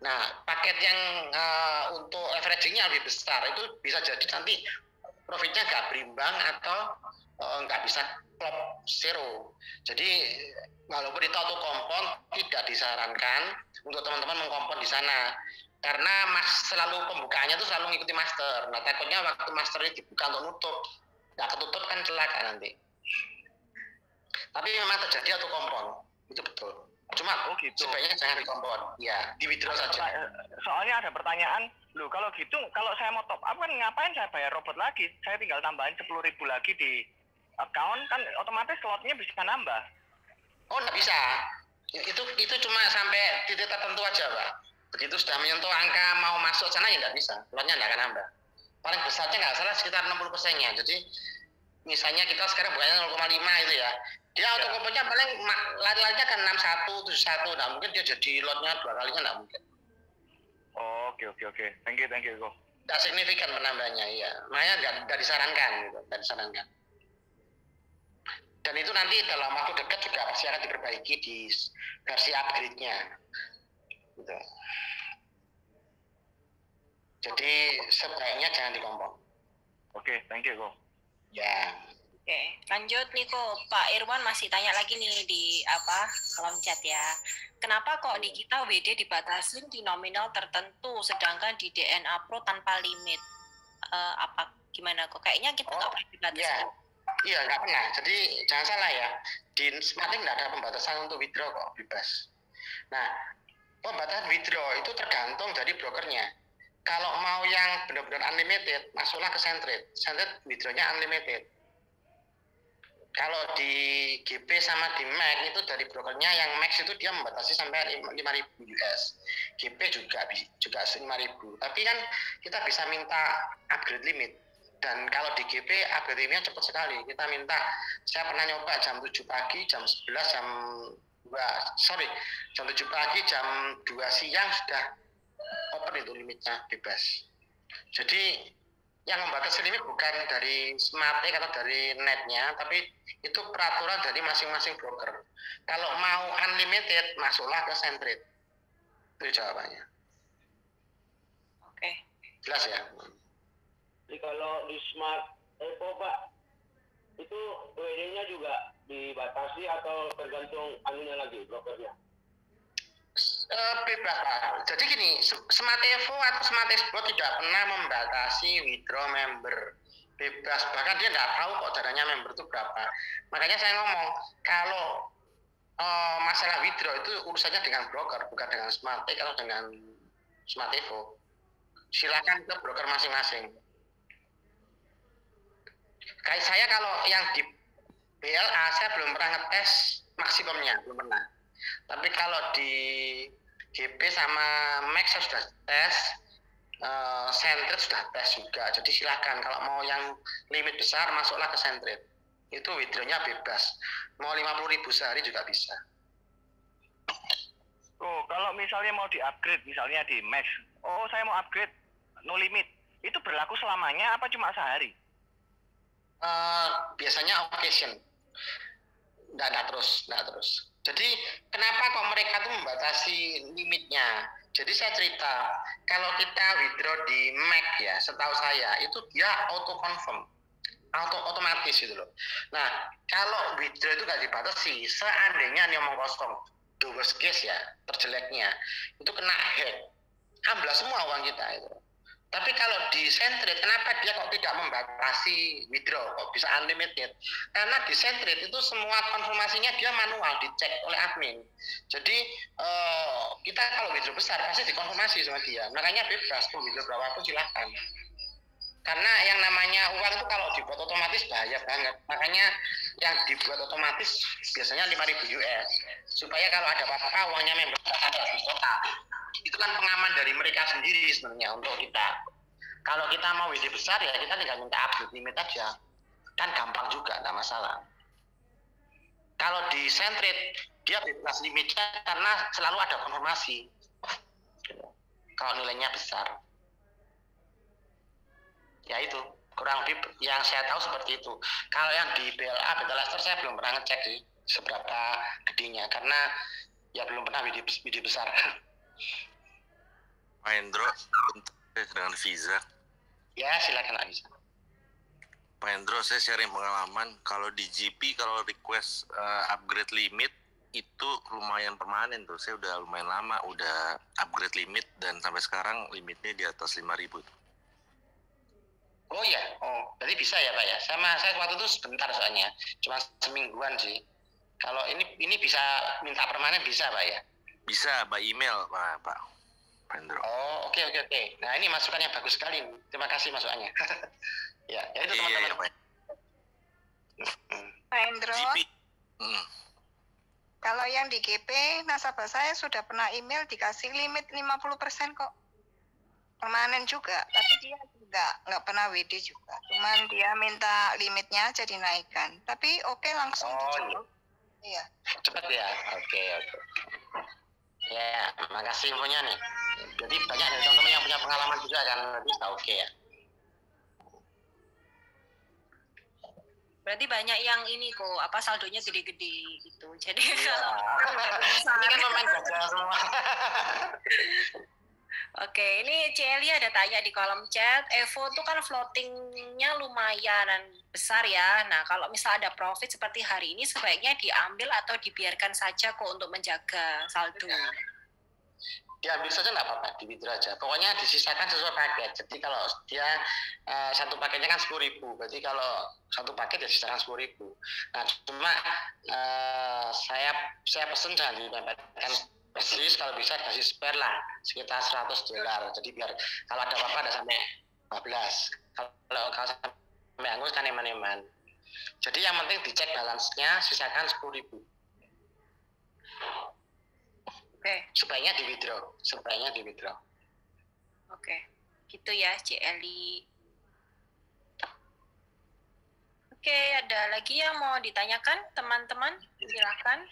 Nah, paket yang untuk averagingnya lebih besar, itu bisa jadi nanti profitnya nggak berimbang atau nggak bisa klop zero. Jadi walaupun itu auto kompon, tidak disarankan untuk teman-teman mengkompon di sana. karena selalu pembukaannya tuh selalu ngikuti master. Nah takutnya waktu master ini dibuka untuk nutup, nggak ketutup kan celaka nanti. Tapi memang terjadi auto kompon, itu betul. Cuma gitu. Sebaiknya jangan di kompon, ya di withdraw saja. Soalnya ada pertanyaan, loh kalau gitu kalau saya mau top up kan ngapain saya bayar robot lagi? Saya tinggal tambahin 10.000 lagi di account kan otomatis slotnya bisa nambah. Oh nggak bisa, itu cuma sampai titik tertentu aja Pak. Begitu sudah menyentuh angka mau masuk sana ya nggak bisa, slotnya nggak akan nambah. Paling besarnya nggak salah sekitar 60%-nya. Jadi misalnya kita sekarang bukannya 0,5 itu ya, dia auto komponnya paling lari-larinya kan 61, 71, nah mungkin dia jadi lotnya 2 kalinya nggak mungkin. Oh, oke. Thank you, Go. Nggak signifikan penambahnya, iya. Makanya nggak disarankan, gitu. Nggak disarankan. Dan itu nanti dalam waktu dekat juga pasti akan diperbaiki di versi upgrade-nya. Gitu. Jadi sebaiknya jangan dikompon. Oke, thank you, Go. Ya. Oke, lanjut nih kok Pak Irwan masih tanya lagi nih di kolom chat ya. Kenapa kok di kita WD dibatasin di nominal tertentu, sedangkan di DNA Pro tanpa limit? Gimana kok? Kayaknya kita nggak pernah dibatasin. Iya, nggak pernah. Jadi jangan salah ya, di Smartlink nggak ada pembatasan untuk withdraw kok, bebas. Nah, pembatasan withdraw itu tergantung dari brokernya. Kalau mau yang benar-benar unlimited, masuklah ke Centrate. Centrate withdraw-nya unlimited. Kalau di GP sama di Max itu dari brokernya yang Max itu dia membatasi sampai 5.000 US. GP juga 5.000. Tapi kan kita bisa minta upgrade limit. Dan kalau di GP upgrade limitnya cepat sekali. Kita minta, saya pernah nyoba jam 7 pagi, jam 11, jam 7 pagi, jam 2 siang sudah open itu limitnya bebas. Jadi yang membatasi limit bukan dari Smartlink atau dari netnya, tapi itu peraturan dari masing-masing broker. Kalau mau unlimited, masuklah ke Centrate. Itu jawabannya. Oke. Jelas ya? Jadi kalau di Smart Evo Pak, itu WD-nya juga dibatasi atau tergantung anunya lagi, brokernya? Bebas Pak. Jadi gini, Smart Evo atau Smart Expo tidak pernah membatasi withdraw member. Bebas, bahkan dia nggak tahu kok dananya member itu berapa. Makanya saya ngomong, kalau masalah withdraw itu urusannya dengan broker, bukan dengan Smartlink atau dengan Smart Evo. Silakan ke broker masing-masing. Kayak saya kalau yang di BLA, saya belum pernah ngetes maksimumnya, belum pernah. Tapi kalau di GP sama Max saya sudah tes, Centrate sudah tes juga. Jadi silakan kalau mau yang limit besar masuklah ke Centrate. Itu withdraw-nya bebas. Mau 50.000 sehari juga bisa. Oh, kalau misalnya mau di-upgrade misalnya di Max. Oh, saya mau upgrade no limit. Itu berlaku selamanya apa cuma sehari? Biasanya occasion. Nggak terus. Jadi kenapa kok mereka tuh membatasi limitnya? Jadi saya cerita, kalau kita withdraw di Mac ya, setahu saya itu dia auto confirm, otomatis gitu loh. Nah kalau withdraw itu nggak dibatasi, seandainya nih omong kosong, the worst case ya, terjeleknya itu kena hack, ambil semua uang kita itu. Tapi kalau di Centrate, kenapa dia kok tidak membatasi withdraw, kok bisa unlimited? Karena di Centrate itu semua konfirmasinya dia manual, dicek oleh admin. Jadi kita kalau withdraw besar pasti dikonfirmasi sama dia. Makanya bebas, mau withdraw berapa pun silahkan. Karena yang namanya uang itu kalau dibuat otomatis bahaya banget. Makanya yang dibuat otomatis biasanya 5.000 US. Supaya kalau ada apa-apa uangnya member ada di kota. Itu kan pengaman dari mereka sendiri sebenarnya untuk kita. Kalau kita mau WD besar ya kita tinggal minta upgrade limit aja. Kan gampang juga, tidak masalah. Kalau di Centrate dia bebas limitnya karena selalu ada konfirmasi. Kalau nilainya besar. Ya itu, kurang lebih yang saya tahu seperti itu. Kalau yang di BLA, Beta Lester saya belum pernah ngecek sih seberapa gedenya. Karena ya belum pernah WD besar. Pak Hendro, dengan Visa. Ya, silakan Aisyah. Pak Hendro, saya sharing pengalaman kalau di GP kalau request upgrade limit itu lumayan permanen tuh. Saya udah lumayan lama, udah upgrade limit dan sampai sekarang limitnya di atas 5.000 tuh. Oh iya, berarti bisa ya Pak ya. Saya waktu itu sebentar soalnya, cuma semingguan sih. Kalau ini bisa minta permanen bisa Pak ya? Bisa, by email Pak Hendro. Oh oke. Nah ini masukan yang bagus sekali. Terima kasih masukannya. ya itu teman-teman. Iya, Pak. Pak Hendro, kalau yang di GP nasabah saya sudah pernah email dikasih limit 50% kok. Permanen juga, tapi dia nggak pernah WD juga. Cuman dia minta limitnya aja dinaikkan. Tapi oke langsung dijawab. Iya. Cepat ya. Oke. Ya, makasih infonya nih. Jadi banyak dari teman-teman yang punya pengalaman juga kan, berarti oke ya. Berarti banyak yang ini kok, saldonya gede-gede gitu. Jadi ini kan pemain gajah semua. Oke, ini Celi ada tanya di kolom chat, Evo tuh kan floatingnya lumayan besar ya. Nah, kalau misal ada profit seperti hari ini, sebaiknya diambil atau dibiarkan saja kok untuk menjaga saldo? Diambil saja nggak apa-apa, di withdraw aja. Pokoknya disisakan sesuai paket. Jadi kalau dia satu paketnya kan 10.000, berarti kalau satu paket ya sisakan 10.000. Nah, cuma saya pesen jangan dipepetkan persis, kalau bisa kasih spare lah sekitar $100. Jadi biar kalau ada apa-apa ada sampai 15. Kalau sampai angus kan eman-eman. Jadi yang penting dicek balance-nya, sisakan 10.000. Oke. Sebaiknya di withdraw. Oke. Gitu ya, Celi. Oke, ada lagi yang mau ditanyakan teman-teman? Silakan.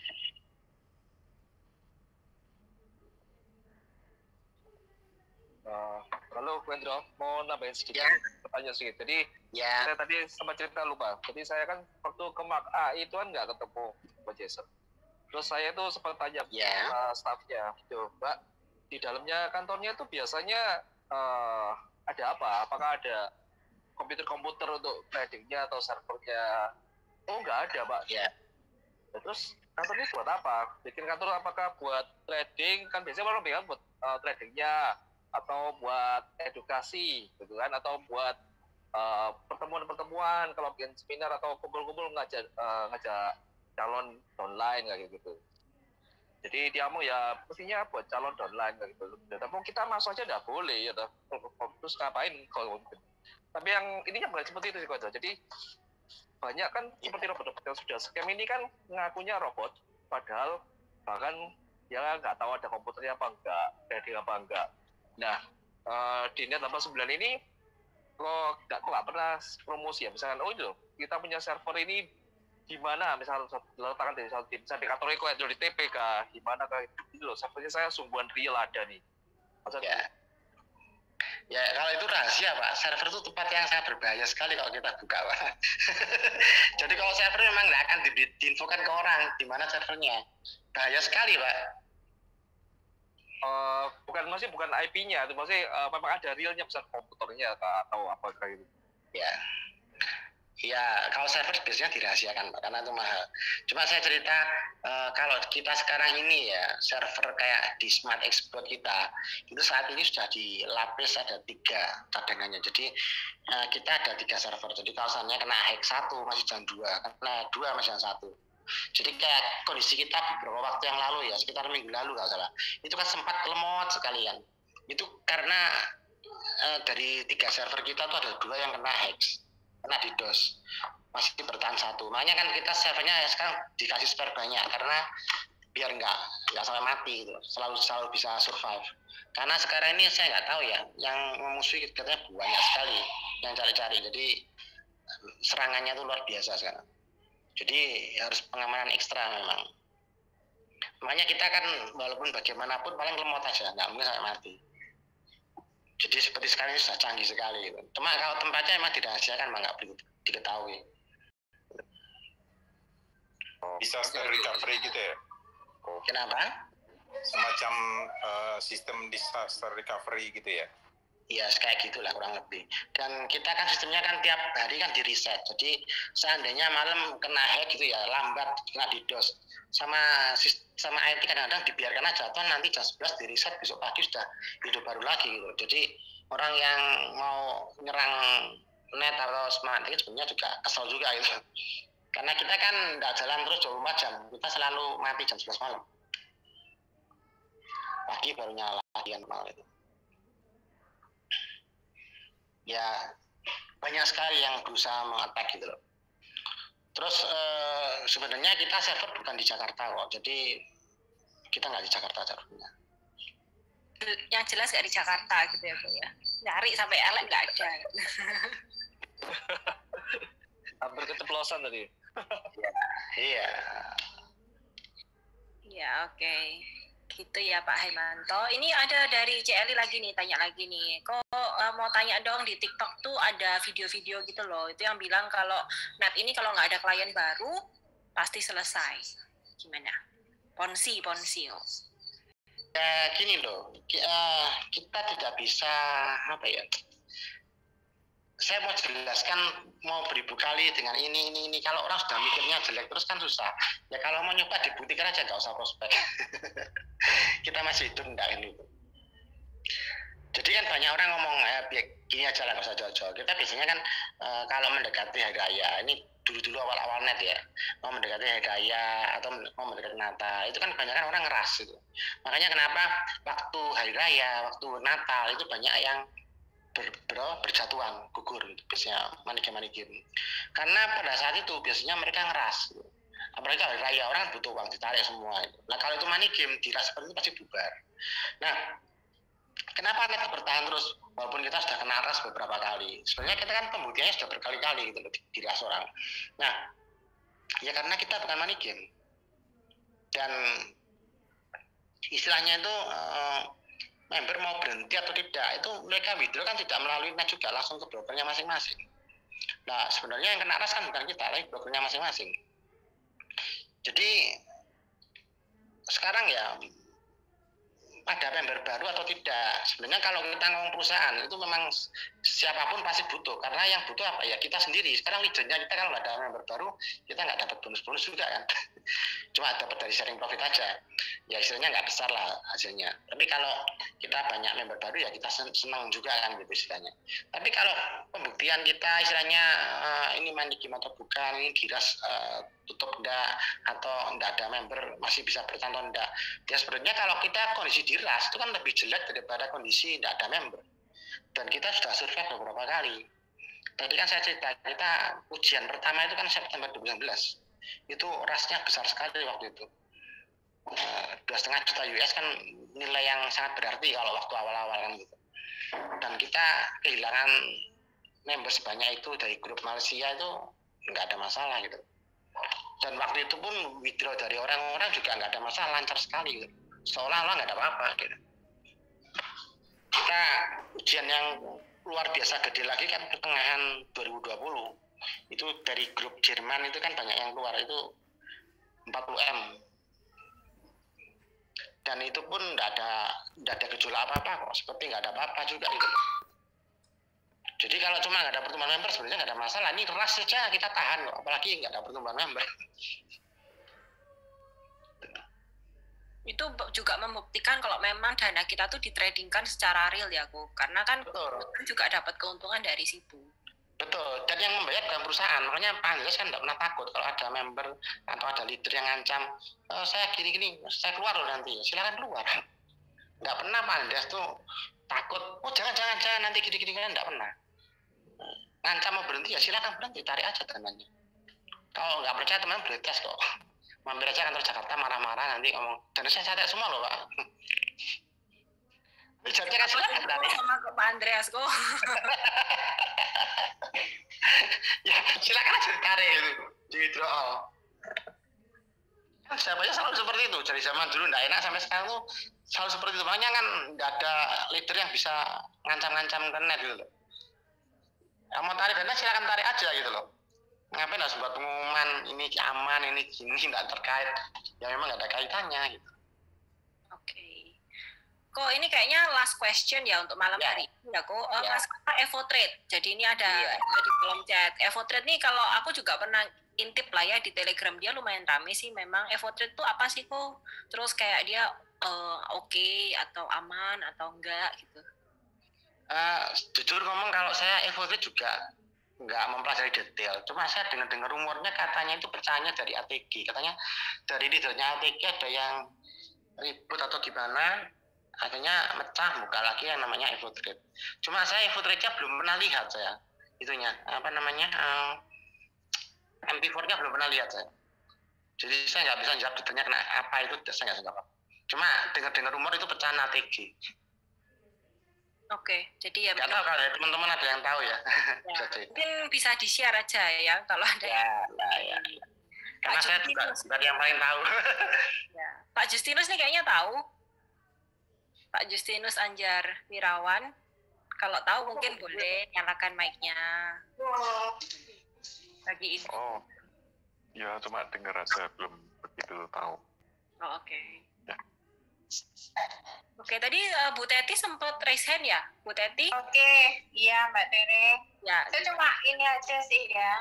Halo Wendro, mau nambahin sedikit pertanyaan sedikit. Jadi saya tadi sempat cerita lupa. Jadi saya kan waktu ke Mak A itu kan nggak ketemu Mbak Jason. Terus saya tuh sempat tanya staffnya, Mbak, di dalamnya kantornya tuh biasanya ada apa? Apakah ada komputer untuk tradingnya atau servernya? Oh nggak ada Pak. Terus kantornya buat apa? Bikin kantor apakah buat trading? Kan biasanya orang bilang buat tradingnya, atau buat edukasi gitu kan, atau buat pertemuan-pertemuan, kalau bikin seminar atau kumpul-kumpul ngajak calon online kayak gitu. Jadi dia mau ya mestinya buat calon online kayak gitu. Tapi kita masuk aja nggak boleh ya toh. Terus ngapain kalau gitu. Tapi yang ininya bukan seperti itu sih kok. Jadi banyak kan seperti robot yang sudah scam ini kan ngakunya robot, padahal bahkan dia nggak tahu ada komputernya apa enggak, trading apa enggak. Nah, di Net 89 ini kok nggak pernah promosi ya, misalkan kita punya server ini di mana, misalkan letakkan dari satu tim, sampai kantor Eko di TPK, di mana kayak gitu loh, servernya saya sungguhan real ada nih. Maksudnya, ya kalau itu rahasia Pak, server itu tempat yang sangat berbahaya sekali kalau kita buka Pak. Jadi kalau server memang nggak akan diinfokan ke orang di mana servernya, bahaya sekali Pak. bukan IP-nya, itu maksudnya memang ada realnya besar komputernya atau apa kayak gitu. Ya, kalau server biasanya dirahasiakan Pak, karena itu mahal. Cuma saya cerita kalau kita sekarang ini ya server kayak di Smart Export kita itu saat ini sudah dilapis ada 3 cadangannya. Jadi kita ada 3 server. Jadi kalau misalnya kena hack 1 masih jam 2, kena 2 masih jam 1. Jadi kayak kondisi kita beberapa waktu yang lalu ya, sekitar minggu lalu kalau salah, itu kan sempat lemot sekalian. Itu karena dari 3 server kita tuh ada 2 yang kena hack, kena DDoS, masih bertahan 1. Makanya kan kita servernya sekarang dikasih spare banyak karena biar nggak sampai mati gitu, selalu bisa survive. Karena sekarang ini saya nggak tahu ya, yang memusuhi katanya banyak sekali yang cari-cari, jadi serangannya tuh luar biasa sekarang. Jadi harus pengamanan ekstra memang. Makanya kita kan walaupun bagaimanapun paling lemot aja, nggak mungkin sampai mati. Jadi seperti sekarang ini sudah canggih sekali. Gitu. Cuma kalau tempatnya memang dirahasiakan, memang nggak perlu diketahui. Disaster recovery gitu ya? Kenapa? Semacam sistem disaster recovery gitu ya? Ya kayak gitulah kurang lebih. Dan kita kan sistemnya kan tiap hari kan di reset. Jadi seandainya malam kena hack gitu ya, lambat kena DDoS, sama IT kadang-kadang dibiarkan aja, atau nanti jam 11 di reset, besok pagi sudah hidup baru lagi gitu. Jadi orang yang mau nyerang net atau smart itu sebenarnya juga kesel juga gitu. Karena kita kan nggak jalan terus 24 jam, kita selalu mati jam 11 malam. Pagi baru nyala lagi kan malam itu. Ya banyak sekali yang berusaha mengattack gitu loh. Terus sebenarnya kita server bukan di Jakarta kok, jadi kita nggak di Jakarta servernya. Yang jelas nggak di Jakarta gitu ya Bu ya. Nyari sampai elek nggak ada. Hampir keceplosan tadi. Iya. Ya oke. Gitu ya Pak Haimanto. Ini ada dari CLI lagi nih, tanya lagi nih. Kok mau tanya dong, di TikTok tuh ada video-video gitu loh. Itu yang bilang kalau net ini kalau nggak ada klien baru, pasti selesai. Gimana? Ponzi. Gini loh, kita tidak bisa, apa ya, saya mau jelaskan, mau beribu kali dengan ini. Kalau orang sudah mikirnya jelek terus kan susah. Ya kalau mau nyoba dibuktikan aja, nggak usah prospek. Kita masih hidup enggak ini. Jadi kan banyak orang ngomong, gini aja lah, nggak usah jauh-jauh. Kita biasanya kan kalau mendekati hari raya, ini dulu awal-awal net ya, mau mendekati hari raya atau mau mendekati Natal, itu kan banyak kan orang ngeras gitu. Makanya kenapa waktu hari raya, waktu Natal itu banyak yang berjatuhan, gugur gitu, biasanya money game. Karena pada saat itu biasanya mereka ngeras gitu. Apalagi hari raya, orang butuh uang, ditarik semua gitu. Nah kalau itu money game, diras seperti itu pasti bubar. Nah kenapa net bertahan terus walaupun kita sudah kena ras beberapa kali? Sebenarnya kita kan pembuktiannya sudah berkali-kali gitu di ras orang. Nah ya karena kita bukan money game, dan istilahnya itu member mau berhenti atau tidak, itu mereka withdraw kan tidak melalui net juga, langsung ke brokernya masing-masing. Nah sebenarnya yang kena ras kan bukan kita, tapi brokernya masing-masing. Jadi sekarang ya ada member baru atau tidak, sebenarnya kalau kita ngomong perusahaan itu memang siapapun pasti butuh, karena yang butuh apa ya, kita sendiri. Sekarang leadernya kita kalau nggak ada member baru, kita nggak dapat bonus-bonus juga kan. Cuma dapat dari sharing profit aja, ya istilahnya nggak besar lah hasilnya. Tapi kalau kita banyak member baru ya kita senang juga kan gitu istilahnya. Tapi kalau pembuktian kita istilahnya ini money game atau bukan, ini diras tutup enggak, atau enggak ada member masih bisa bertahan atau enggak, ya sebenarnya kalau kita kondisi diras itu kan lebih jelek daripada kondisi enggak ada member. Dan kita sudah survei beberapa kali. Tadi kan saya cerita, kita ujian pertama itu kan September 2019, itu rasnya besar sekali waktu itu, 2,5 juta US kan nilai yang sangat berarti kalau waktu awal-awal kan gitu. Dan kita kehilangan member sebanyak itu dari grup Malaysia itu nggak ada masalah gitu. Dan waktu itu pun withdraw dari orang-orang juga nggak ada masalah, lancar sekali gitu. Seolah-olah nggak ada apa-apa gitu. Kita ujian yang luar biasa gede lagi kan pertengahan 2020, itu dari grup Jerman itu kan banyak yang keluar, itu 40M, dan itu pun nggak ada gejolak apa-apa kok, seperti nggak ada apa-apa juga gitu. Jadi kalau cuma nggak ada pertumbuhan member sebenarnya nggak ada masalah. Ini ras saja kita tahan kok, apalagi nggak ada pertumbuhan member. Itu juga membuktikan kalau memang dana kita tuh ditradingkan secara real ya Bu, karena kan juga dapat keuntungan dari situ. Betul, dan yang membayar bukan perusahaan. Makanya Pak Andreas kan nggak pernah takut kalau ada member atau ada leader yang ngancam, saya gini-gini, saya keluar loh nanti, silakan keluar. Nggak pernah Pak Andreas tuh takut, jangan nanti gini-gini, kan nggak pernah. Ngancam mau berhenti ya silakan berhenti, tarik aja dananya. Kalau nggak percaya teman bertes kok. Mampir aja kantor Jakarta, marah-marah nanti ngomong, dan saya catat semua loh Pak. Jawabnya kan silakan tarik. Sama ke Pak Andreas kok. Ya silakan aja ditarik itu, di withdraw. Siapa aja selalu seperti itu, dari zaman dulu nggak enak sampai sekarang tuh selalu seperti itu. Makanya kan nggak ada leader yang bisa ngancam-ngancam ke net gitu loh. Yang mau tarik dana silakan tarik aja gitu loh. Ngapain harus buat pengumuman ini aman, ini gini, nggak terkait. Ya memang nggak ada kaitannya gitu. Oke. Kok ini kayaknya last question ya untuk malam hari ini ya kok. Masalah Evo Trade. Jadi ini ada di kolom chat. Evo Trade nih kalau aku juga pernah intip lah ya di Telegram, dia lumayan rame sih memang. Evo Trade tuh apa sih kok? Terus kayak dia oke atau aman atau enggak gitu. Jujur ngomong kalau saya Evo Trade juga nggak mempelajari detail. Cuma saya dengar rumornya katanya itu pecahannya dari ATG. Katanya dari leadernya ATG ada yang ribut atau gimana, akhirnya mecah, buka lagi yang namanya Evo Trade. Cuma saya Evo Trade-nya belum pernah lihat saya. Itunya, apa namanya, MP4-nya belum pernah lihat saya. Jadi saya nggak bisa jawab detailnya kena apa itu, saya nggak jawab. Cuma dengar rumor itu pecahan ATG. Oke, jadi ya. Nggak tahu kalau teman-teman ada yang tahu ya. Mungkin bisa di-share aja ya kalau ada. Ya. Karena saya juga dari yang paling tahu. Ya. Pak Justinus nih kayaknya tahu. Pak Justinus Anjar Wirawan. Kalau tahu mungkin boleh nyalakan mic-nya. Lagi info. Oh, ya cuma dengar aja, belum begitu tahu. Oh, oke. Ya. Oke, tadi Bu Teti sempat raise hand ya, Bu Teti? Oke, iya Mbak Tere. Ya. Saya cuma ini aja sih ya,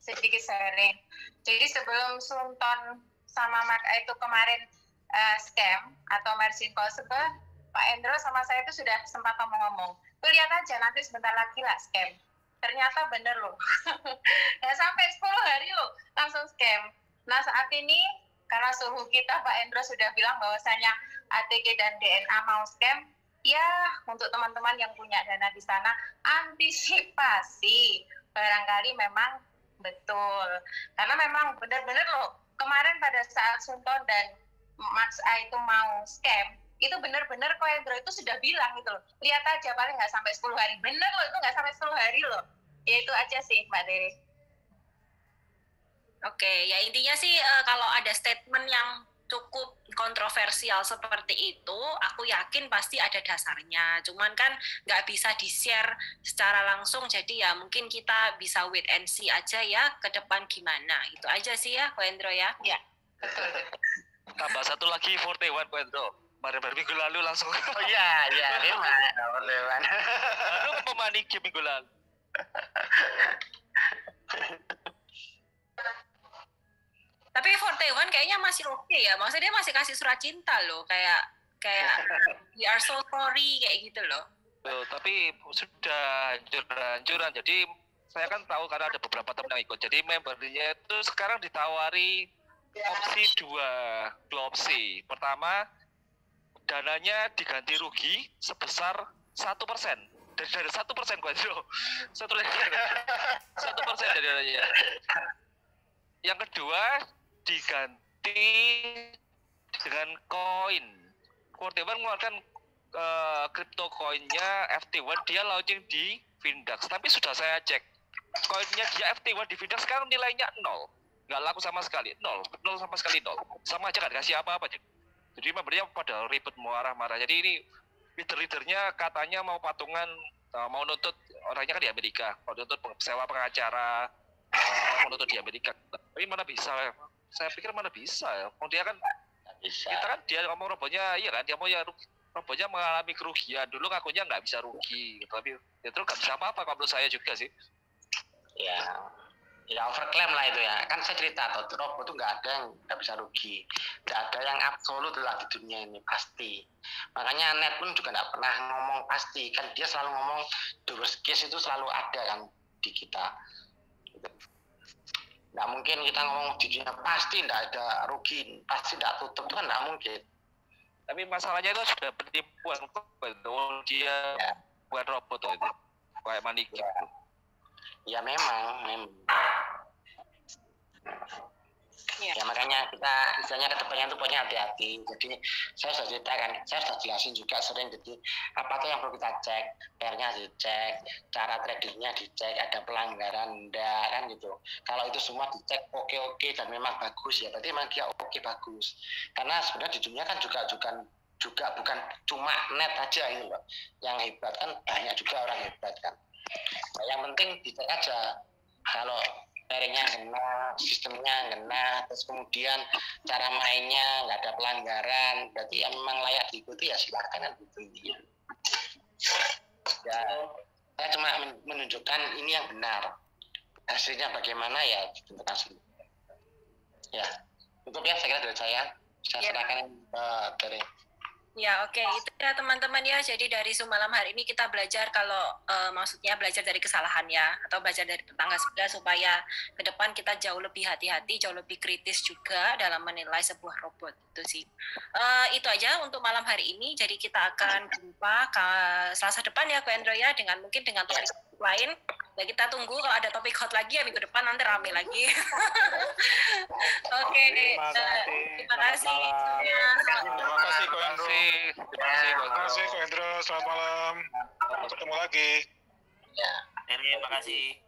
sedikit sharing. Jadi sebelum Sultan sama Mark itu kemarin scam atau margin call sebab Pak Endro sama saya itu sudah sempat ngomong-ngomong. Tuh lihat aja nanti sebentar lagi lah scam. Ternyata bener loh. Ya, sampai 10 hari loh langsung scam. Nah saat ini karena suhu kita Pak Endro sudah bilang bahwasanya ATG dan DNA mau scam, ya untuk teman-teman yang punya dana di sana antisipasi. Barangkali memang betul. Karena memang benar-benar loh kemarin pada saat Sunton dan Max A itu mau scam, itu benar-benar Koendro itu sudah bilang gitu loh. Lihat aja paling nggak sampai 10 hari. Bener loh, itu nggak sampai 10 hari loh. Ya itu aja sih Mbak Tere. Oke, ya intinya sih kalau ada statement yang cukup kontroversial seperti itu, aku yakin pasti ada dasarnya. Cuman kan nggak bisa di-share secara langsung, jadi ya mungkin kita bisa wait and see aja ya ke depan gimana. Itu aja sih ya, Koendro ya. Ya, betul. Tambah satu lagi 41 Koendro. Kemarin minggu lalu langsung. Oh iya, Rewan. Baru memaniki minggu lalu. Tapi 41 kayaknya masih oke ya. Maksudnya dia masih kasih surat cinta loh, kayak we are so sorry kayak gitu loh. Tapi sudah hancur-hancuran. Jadi saya kan tahu karena ada beberapa teman yang ikut. Jadi membernya itu sekarang ditawari opsi 2 opsi. Pertama, dananya diganti rugi sebesar 1%. Dari 1% Koendro. 1% dari dananya. Yang kedua, diganti dengan koin. Quarter mengeluarkan crypto koinnya FT1, dia launching di Findax. Tapi sudah saya cek, koinnya dia FT1 di Findax sekarang nilainya 0. Nggak laku sama sekali, 0 sama sekali 0. Sama aja kan kasih apa-apa. Jadi membernya pada ribet marah-marah. Jadi ini leader-leadernya katanya mau patungan, mau nuntut, orangnya kan di Amerika, mau nuntut sewa pengacara, mau nuntut di Amerika. Tapi mana bisa? Saya pikir mana bisa ya. Dia kan bisa. Kita kan dia ngomong robotnya, iya kan, dia mau ya robotnya mengalami kerugian. Dulu ngakunya nggak bisa rugi, gitu. Tapi ya terus nggak bisa apa-apa kalau menurut saya juga sih. Ya overclaim lah itu ya. Kan saya cerita tuh, robot tuh nggak ada yang nggak bisa rugi, nggak ada yang absolut lah di dunia ini pasti. Makanya Net pun juga nggak pernah ngomong pasti, kan dia selalu ngomong the worst case itu selalu ada kan di kita. Nggak mungkin kita ngomong di dunia pasti nggak ada rugi, pasti nggak tutup, itu kan nggak mungkin. Tapi masalahnya itu sudah penipuan kok, dia buat robot tuh itu, kayak maniki. Ya memang. Ya makanya kita istilahnya ke depannya itu pokoknya hati-hati. Jadi saya sudah ceritakan, saya sudah jelasin juga sering. Jadi apa tuh yang perlu kita cek, PR-nya dicek, cara tradingnya dicek, ada pelanggaran enggak kan gitu. Kalau itu semua dicek oke dan memang bagus ya, berarti memang dia oke bagus. Karena sebenarnya di dunia kan juga bukan cuma Net aja ini loh. Yang hebat kan banyak juga orang hebat kan. Nah, yang penting dicek aja. Kalau pairingnya kena, sistemnya kena, terus kemudian cara mainnya nggak ada pelanggaran, berarti yang memang layak diikuti ya silakan kan gitu intinya. Ya, saya cuma menunjukkan ini yang benar. Hasilnya bagaimana ya tentukan sendiri. Ya, cukup ya saya kira dari saya. Saya silakan dari. Ya, oke. Itu ya teman-teman ya. Jadi dari semalam hari ini kita belajar kalau maksudnya belajar dari kesalahannya atau belajar dari tetangga sebelah supaya ke depan kita jauh lebih hati-hati, jauh lebih kritis juga dalam menilai sebuah robot. Itu sih. Itu aja untuk malam hari ini. Jadi kita akan jumpa Selasa depan ya, Ko Endro ya, mungkin dengan topik lain. Ya, kita tunggu kalau ada topik hot lagi ya minggu depan nanti rame lagi. Oke. Terima kasih. Terima kasih Ko Endro. Terima kasih Ko Endro. Selamat malam. Ketemu lagi. Terima kasih.